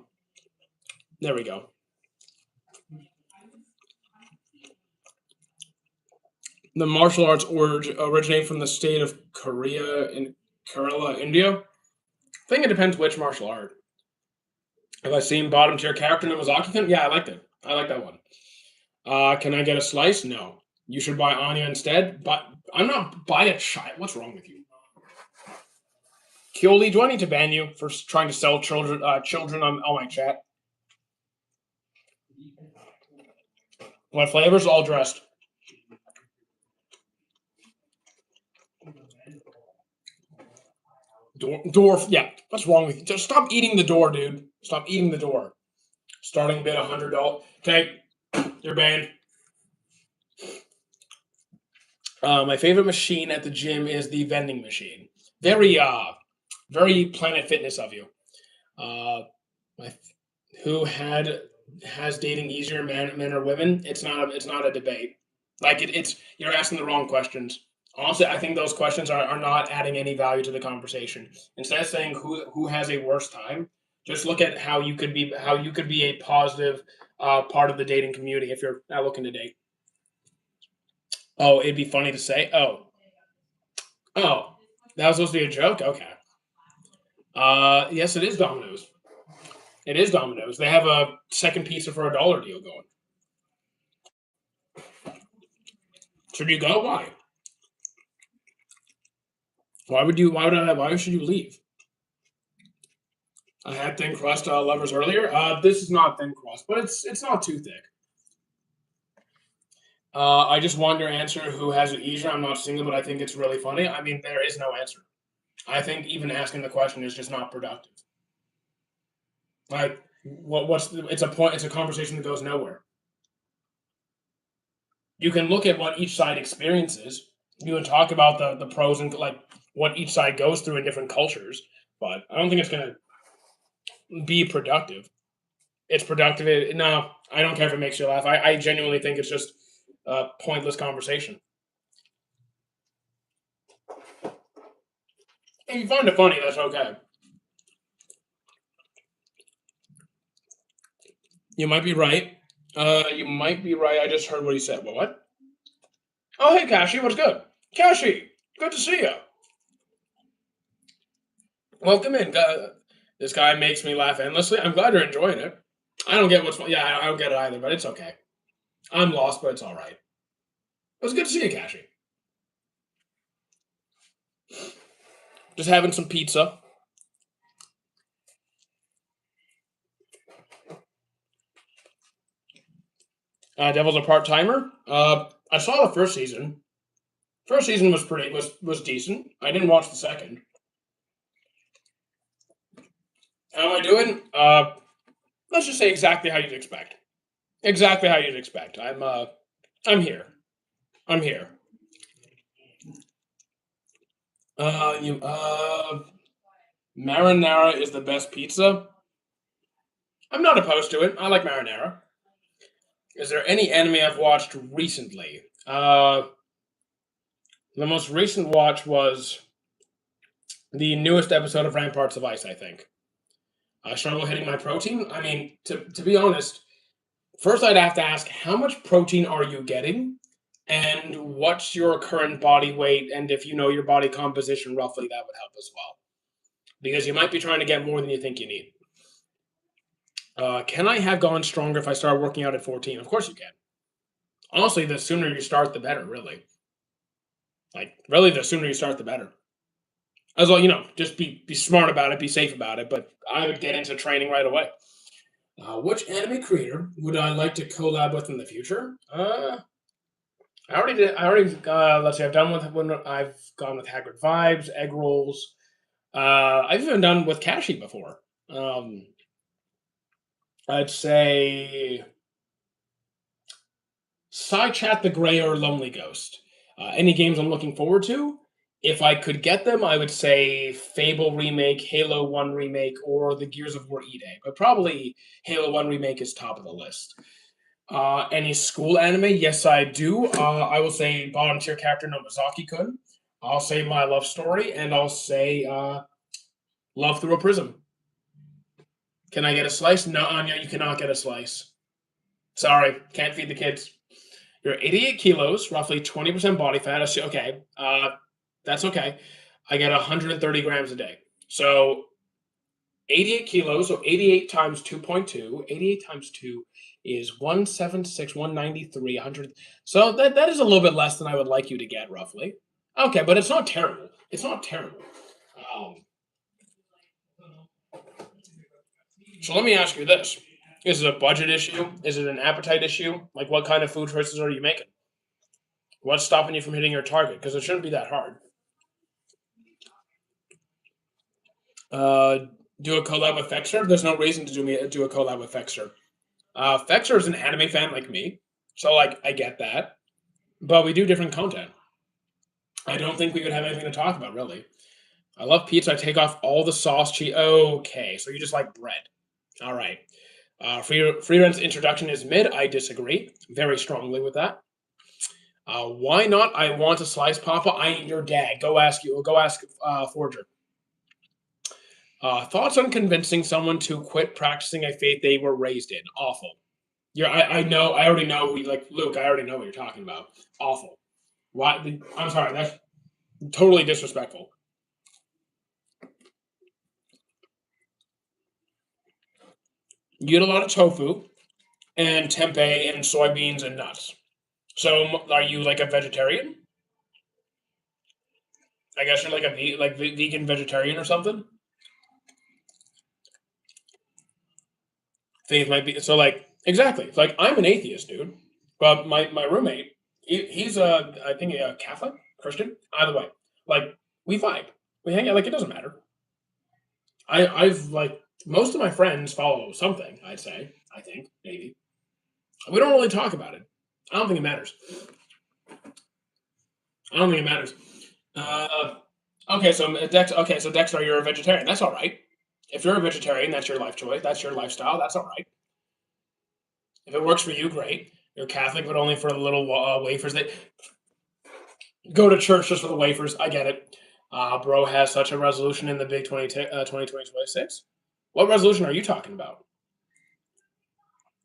There we go. The martial arts originate from the state of Korea in Kerala, India. I think it depends which martial art. Have I seen bottom tier character Namazaki? Yeah, I liked it. I like that one. Can I get a slice? No. You should buy Anya instead. But I'm not buy a child. What's wrong with you? Kioli, do I need to ban you for trying to sell children on my chat? What flavors? All dressed. Door. Yeah. What's wrong with you? Just stop eating the door, dude. Stop eating the door. Starting bid $100. Okay, you're banned. My favorite machine at the gym is the vending machine. Very Planet Fitness of you. My, who has dating easier, men or women? It's not a debate. Like it's you're asking the wrong questions. Honestly, I think those questions are not adding any value to the conversation. Instead of saying who has a worse time, just look at how you could be a positive part of the dating community if you're not looking to date. Oh, it'd be funny to say. Oh, that was supposed to be a joke. Okay. Yes, it is Domino's. It is Domino's. They have a second pizza for $1 deal going. Should you go? Why? Why would you? Why would I? Why should you leave? I had thin crust lovers earlier. This is not thin crust, but it's not too thick. I just want your answer. Who has it easier? I'm not single, but I think it's really funny. I mean, there is no answer. I think even asking the question is just not productive. Like, it's a point. It's a conversation that goes nowhere. You can look at what each side experiences. You can talk about the pros and like what each side goes through in different cultures, but I don't think it's going to be productive. It's productive. No, I don't care if it makes you laugh. I genuinely think it's just a pointless conversation. If you find it funny, that's okay. You might be right. You might be right. I just heard what he said. What? Oh, hey, Kashi, what's good? Kashi, good to see you. Welcome in. This guy makes me laugh endlessly. I'm glad you're enjoying it. I don't get what's yeah, I don't get it either, but it's okay. I'm lost, but it's all right. It was good to see you, Kashi. Just having some pizza. Devil's a part timer. I saw the first season. First season was decent. I didn't watch the second. How am I doing? Let's just say exactly how you'd expect. Exactly how you'd expect. I'm here. I'm here. You Marinara is the best pizza. I'm not opposed to it. I like marinara. Is there any anime I've watched recently? The most recent watch was the newest episode of Ramparts of Ice. I think I struggle hitting my protein. I mean, to be honest, first I'd have to ask how much protein are you getting, and what's your current body weight, and if you know your body composition roughly, that would help as well. Because you might be trying to get more than you think you need. Can I have gone stronger if I start working out at 14? Of course you can. Honestly, the sooner you start, the better, really. Like, really, the sooner you start, the better. As well, just be smart about it, be safe about it. But I would get into training right away. Which anime creator would I like to collab with in the future? I already did. I already. Let's see. I've done with when I've gone with Haggard Vibes, Egg Rolls. I've even done with Kashi before. Um, I'd say Side Chat the Gray or Lonely Ghost. Any games I'm looking forward to? If I could get them, I would say Fable remake, Halo One remake, or the Gears of War E-Day. But probably Halo One remake is top of the list. Any school anime? Yes, I do. I will say bottom tier character Nomazaki-kun. I'll say My Love Story, and I'll say Love Through a Prism. Can I get a slice? No, Anya, you cannot get a slice. Sorry, can't feed the kids. You're 88 kilos, roughly 20% body fat. Okay, that's okay. I get 130 grams a day. So 88 kilos, so 88 times 2.2. 88 times 2 is 176, 193, 100. So that is a little bit less than I would like you to get, roughly. Okay, but it's not terrible. It's not terrible. Um, so let me ask you this. Is it a budget issue? Is it an appetite issue? Like, what kind of food choices are you making? What's stopping you from hitting your target? Because it shouldn't be that hard. Do a collab with Fexer? There's no reason to do a collab with Fexer. Fexer is an anime fan like me, so like I get that, but we do different content. I don't think we would have anything to talk about really. I love pizza. I take off all the sauce, cheese. Okay, so you just like bread. All right. Free Rent's introduction is mid. I disagree very strongly with that. Why not? I want a slice, Papa. I ain't your dad. Go ask Forger. Thoughts on convincing someone to quit practicing a faith they were raised in? Awful. I know. I already know. Like Luke. I already know what you're talking about. Awful. Why? I'm sorry. That's totally disrespectful. You eat a lot of tofu and tempeh and soybeans and nuts. So, are you like a vegetarian? I guess you're like vegan vegetarian or something. Faith might be so like exactly. Like I'm an atheist, dude. But my roommate, he's I think a Catholic Christian. Either way, like we vibe, we hang out. Like it doesn't matter. I've like most of my friends follow something. I'd say. I think maybe we don't really talk about it. I don't think it matters. I don't think it matters. Uh, okay, so Dex. Okay, so Dexter, you're a vegetarian. That's all right. If you're a vegetarian, that's your life choice. That's your lifestyle. That's all right. If it works for you, great. You're Catholic, but only for the little wafers. They go to church just for the wafers. I get it. Bro has such a resolution in the big 2026. What resolution are you talking about?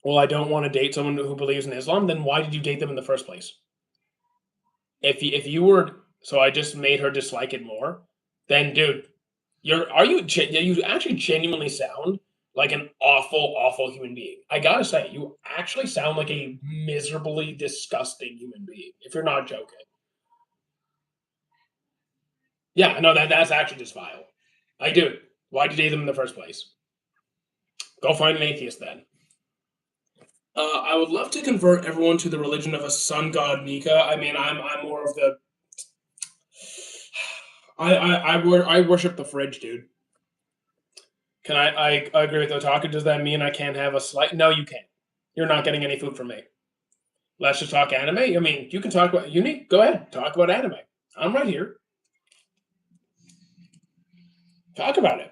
Well, I don't want to date someone who believes in Islam. Then why did you date them in the first place? If you were so I just made her dislike it more, then dude, you actually genuinely sound like an awful human being. I gotta say, you actually sound like a miserably disgusting human being. If you're not joking, yeah, no, that's actually just vile. I do. Why'd you date them in the first place? Go find an atheist then. I would love to convert everyone to the religion of a sun god Nika. I mean, I'm more of the I worship the fridge, dude. Can I agree with Otaku. Does that mean I can't have a slight? No, you can't. You're not getting any food from me. Let's just talk anime. I mean, you can talk about uni. Go ahead, talk about anime. I'm right here. Talk about it.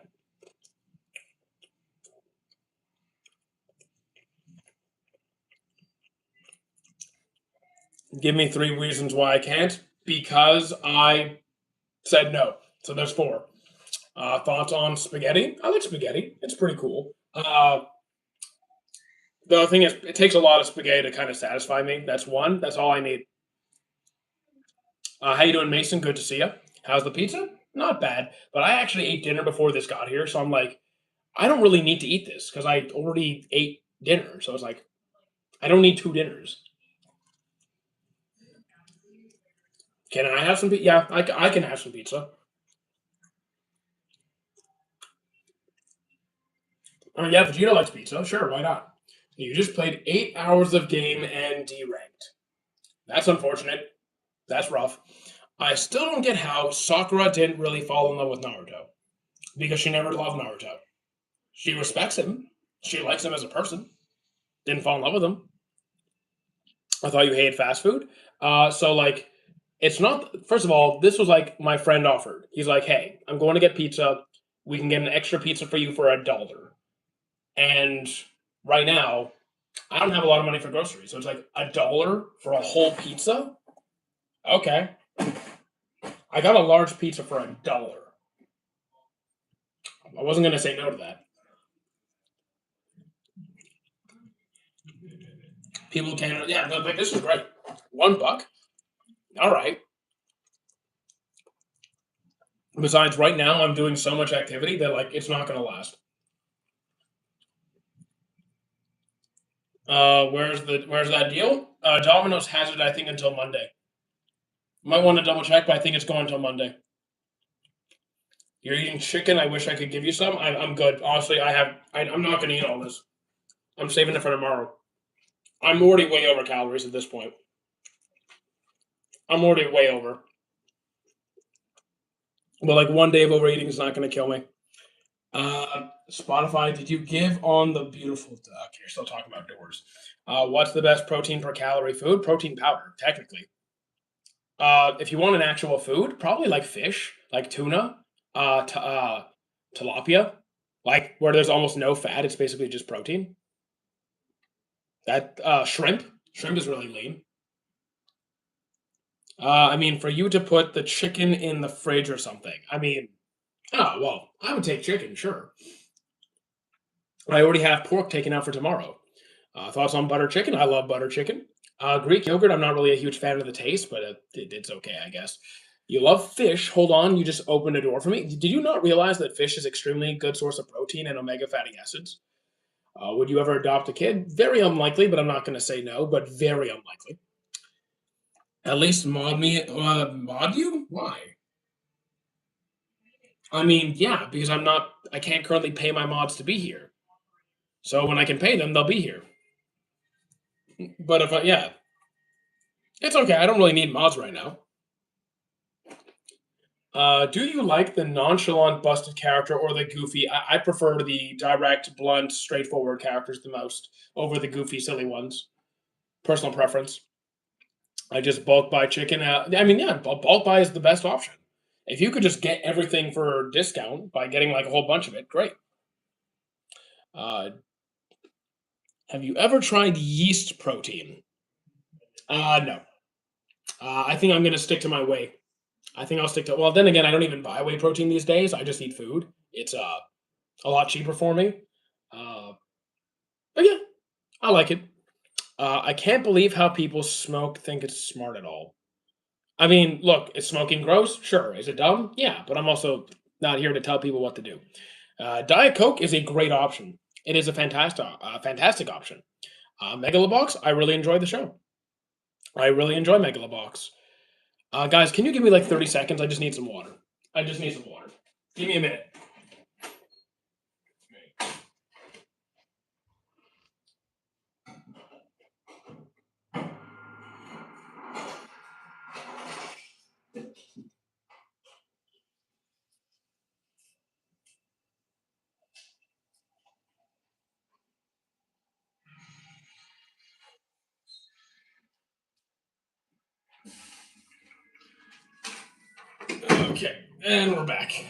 Give me 3 reasons why I can't. Because I said no. So there's 4. Thoughts on spaghetti? I like spaghetti. It's pretty cool. The thing is, it takes a lot of spaghetti to kind of satisfy me. That's one. That's all I need. How you doing, Mason? Good to see you. How's the pizza? Not bad. But I actually ate dinner before this got here, so I'm like, I don't really need to eat this because I already ate dinner. So it's like, I don't need 2 dinners. Can I have some pizza? Yeah, I can have some pizza. Oh yeah, Vegeta likes pizza. Sure, why not? You just played 8 hours of game and deranked. That's unfortunate. That's rough. I still don't get how Sakura didn't really fall in love with Naruto because she never loved Naruto. She respects him. She likes him as a person. Didn't fall in love with him. I thought you hated fast food. So like, it's not. First of all, this was like my friend offered. He's like, "Hey, I'm going to get pizza. We can get an extra pizza for you for $1." And right now, I don't have a lot of money for groceries, so it's like $1 for a whole pizza. Okay, I got a large pizza for $1. I wasn't gonna say no to that. People can, yeah, they're like, this is great. $1. All right. Besides, right now I'm doing so much activity that like it's not gonna last. Where's that deal? Domino's has it, I think, until Monday. Might want to double check, but I think it's going until Monday. You're eating chicken. I wish I could give you some. I'm good. Honestly, I'm not gonna eat all this. I'm saving it for tomorrow. I'm already way over calories at this point. I'm already way over. But like one day of overeating is not gonna kill me. Spotify, did you give on the beautiful duck? You're still talking about doors. What's the best protein per calorie food? Protein powder, technically. If you want an actual food, probably like fish, like tuna, tilapia, like where there's almost no fat. It's basically just protein. That shrimp is really lean. I mean, for you to put the chicken in the fridge or something. I mean, oh well, I would take chicken, sure. I already have pork taken out for tomorrow. Thoughts on butter chicken? I love butter chicken. Greek yogurt, I'm not really a huge fan of the taste, but it's okay, I guess. You love fish. Hold on, you just opened a door for me. Did you not realize that fish is extremely good source of protein and omega fatty acids? Would you ever adopt a kid? Very unlikely, but I'm not going to say no, but very unlikely. At least mod you? Why? I mean, yeah, because I can't currently pay my mods to be here. So when I can pay them, they'll be here. But yeah, it's okay. I don't really need mods right now. Do you like the nonchalant, busted character or the goofy? I prefer the direct, blunt, straightforward characters the most over the goofy, silly ones. Personal preference. I just bulk buy chicken. I mean, yeah, bulk buy is the best option. If you could just get everything for discount by getting like a whole bunch of it, great. Uh, have you ever tried yeast protein? No. I think I'm going to stick to my whey. I think I'll stick to. Well, then again, I don't even buy whey protein these days. I just eat food. It's a lot cheaper for me. Uh, but yeah, I like it. I can't believe how people smoke think it's smart at all. I mean, look, is smoking gross? Sure. Is it dumb? Yeah, but I'm also not here to tell people what to do. Diet Coke is a great option. It is a fantastic option. Megalobox, I really enjoy the show. I really enjoy Megalobox. Guys, can you give me like 30 seconds? I just need some water. I just need some water. Give me a minute. Okay, and we're back.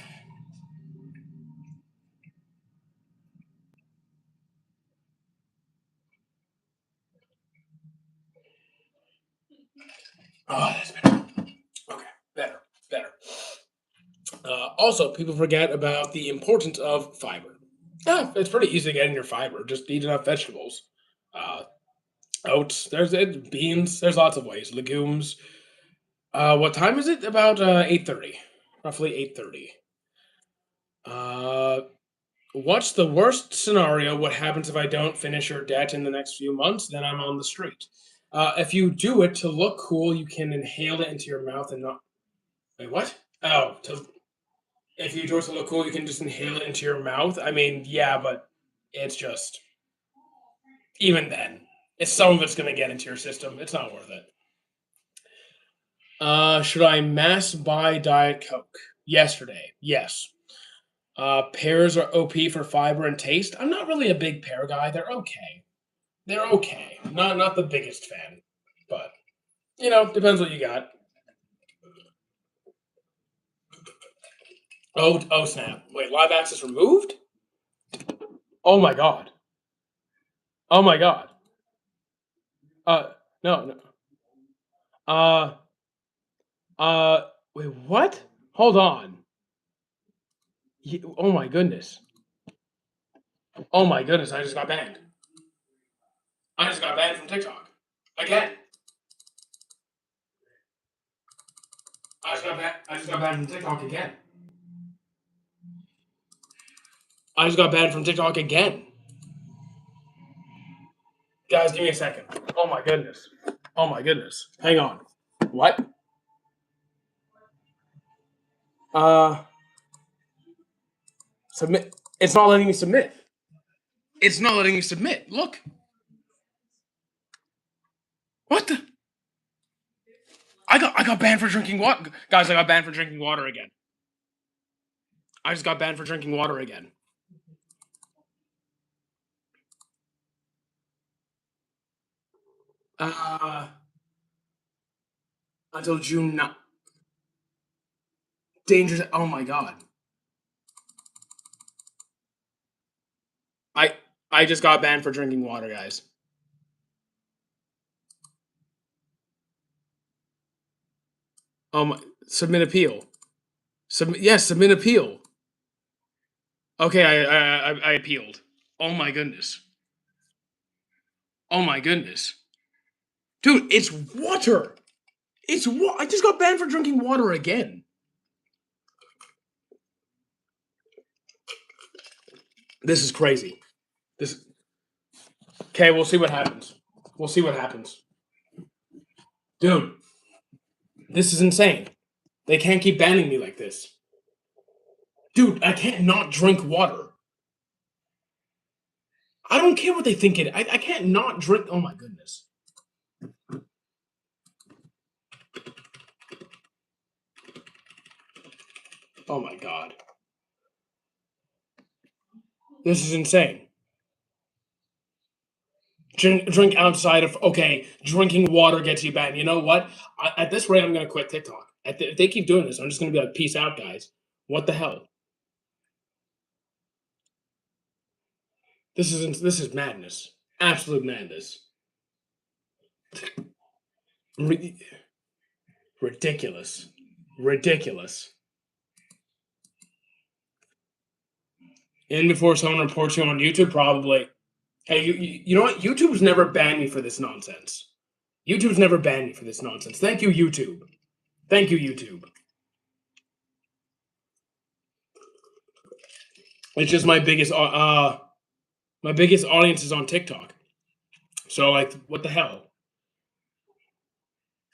Oh, that's better. Okay, better, better. Also, people forget about the importance of fiber. Yeah, it's pretty easy to get in your fiber. Just eat enough vegetables. Uh, Oats, beans. There's lots of ways. Legumes. What time is it? About 8:30. Roughly 8:30. Uh, what's the worst scenario? What happens if I don't finish your debt in the next few months? Then I'm on the street. If you do it to look cool, you can inhale it into your mouth and not. Wait, what? Oh, if you do it to look cool, you can just inhale it into your mouth. I mean, yeah, but It's just even then, it's some of it's going to get into your system. It's not worth it. Should I mass buy Diet Coke? Yesterday, yes. Pears are OP for fiber and taste. I'm not really a big pear guy. They're okay. They're okay. Not the biggest fan, but depends what you got. Oh snap! Wait, live access removed? Oh my god! Oh my god! Uh, no, no. Uh, wait, what? Hold on. Oh my goodness! Oh my goodness! I just got banned. I just got banned from TikTok again. I just got banned from TikTok again. I just got banned from TikTok again. Guys, give me a second. Oh my goodness. Oh my goodness. Hang on. What? Uh, submit. It's not letting me submit. It's not letting me submit. Look. What the? I got banned for drinking water. Guys, I got banned for drinking water again. I just got banned for drinking water again. Until June 9th. Dangerous. Oh my god. I just got banned for drinking water, guys. Submit appeal. Submit appeal. Okay, I appealed. Oh my goodness. Oh my goodness. Dude, it's water. It's what? I just got banned for drinking water again. This is crazy. Okay, we'll see what happens. We'll see what happens. Dude, this is insane. They can't keep banning me like this. Dude, I can't not drink water. I don't care what they think it. I can't not drink. Oh my goodness. Oh my god. This is insane. Drink outside of. Okay, drinking water gets you banned. You know what? At this rate, I'm going to quit TikTok. If they keep doing this, I'm just going to be like, peace out, guys. What the hell? This is madness. Absolute madness. Ridiculous. Ridiculous. In before someone reports you on YouTube, probably. Hey, you know what? YouTube's never banned me for this nonsense. YouTube's never banned me for this nonsense. Thank you, YouTube. Thank you, YouTube. It's just my biggest audience is on TikTok. So like, what the hell?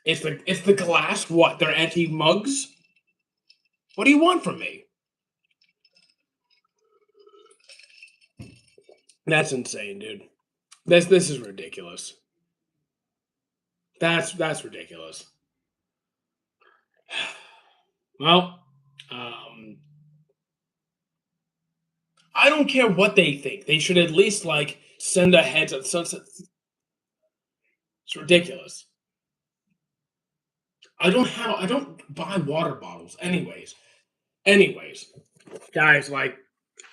It's the glass. What? They're anti mugs. What do you want from me? That's insane, dude. This is ridiculous. That's ridiculous. Well, I don't care what they think. They should at least like send a heads up. It's ridiculous. I don't buy water bottles anyways. Anyways, guys, like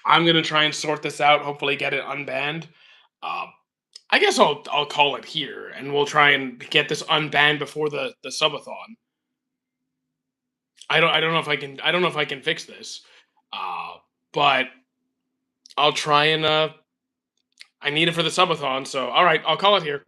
I'm gonna try and sort this out. Hopefully, get it unbanned. I guess I'll call it here, and we'll try and get this unbanned before the subathon. I don't know if I can fix this, but I'll try and I need it for the subathon. So all right, I'll call it here.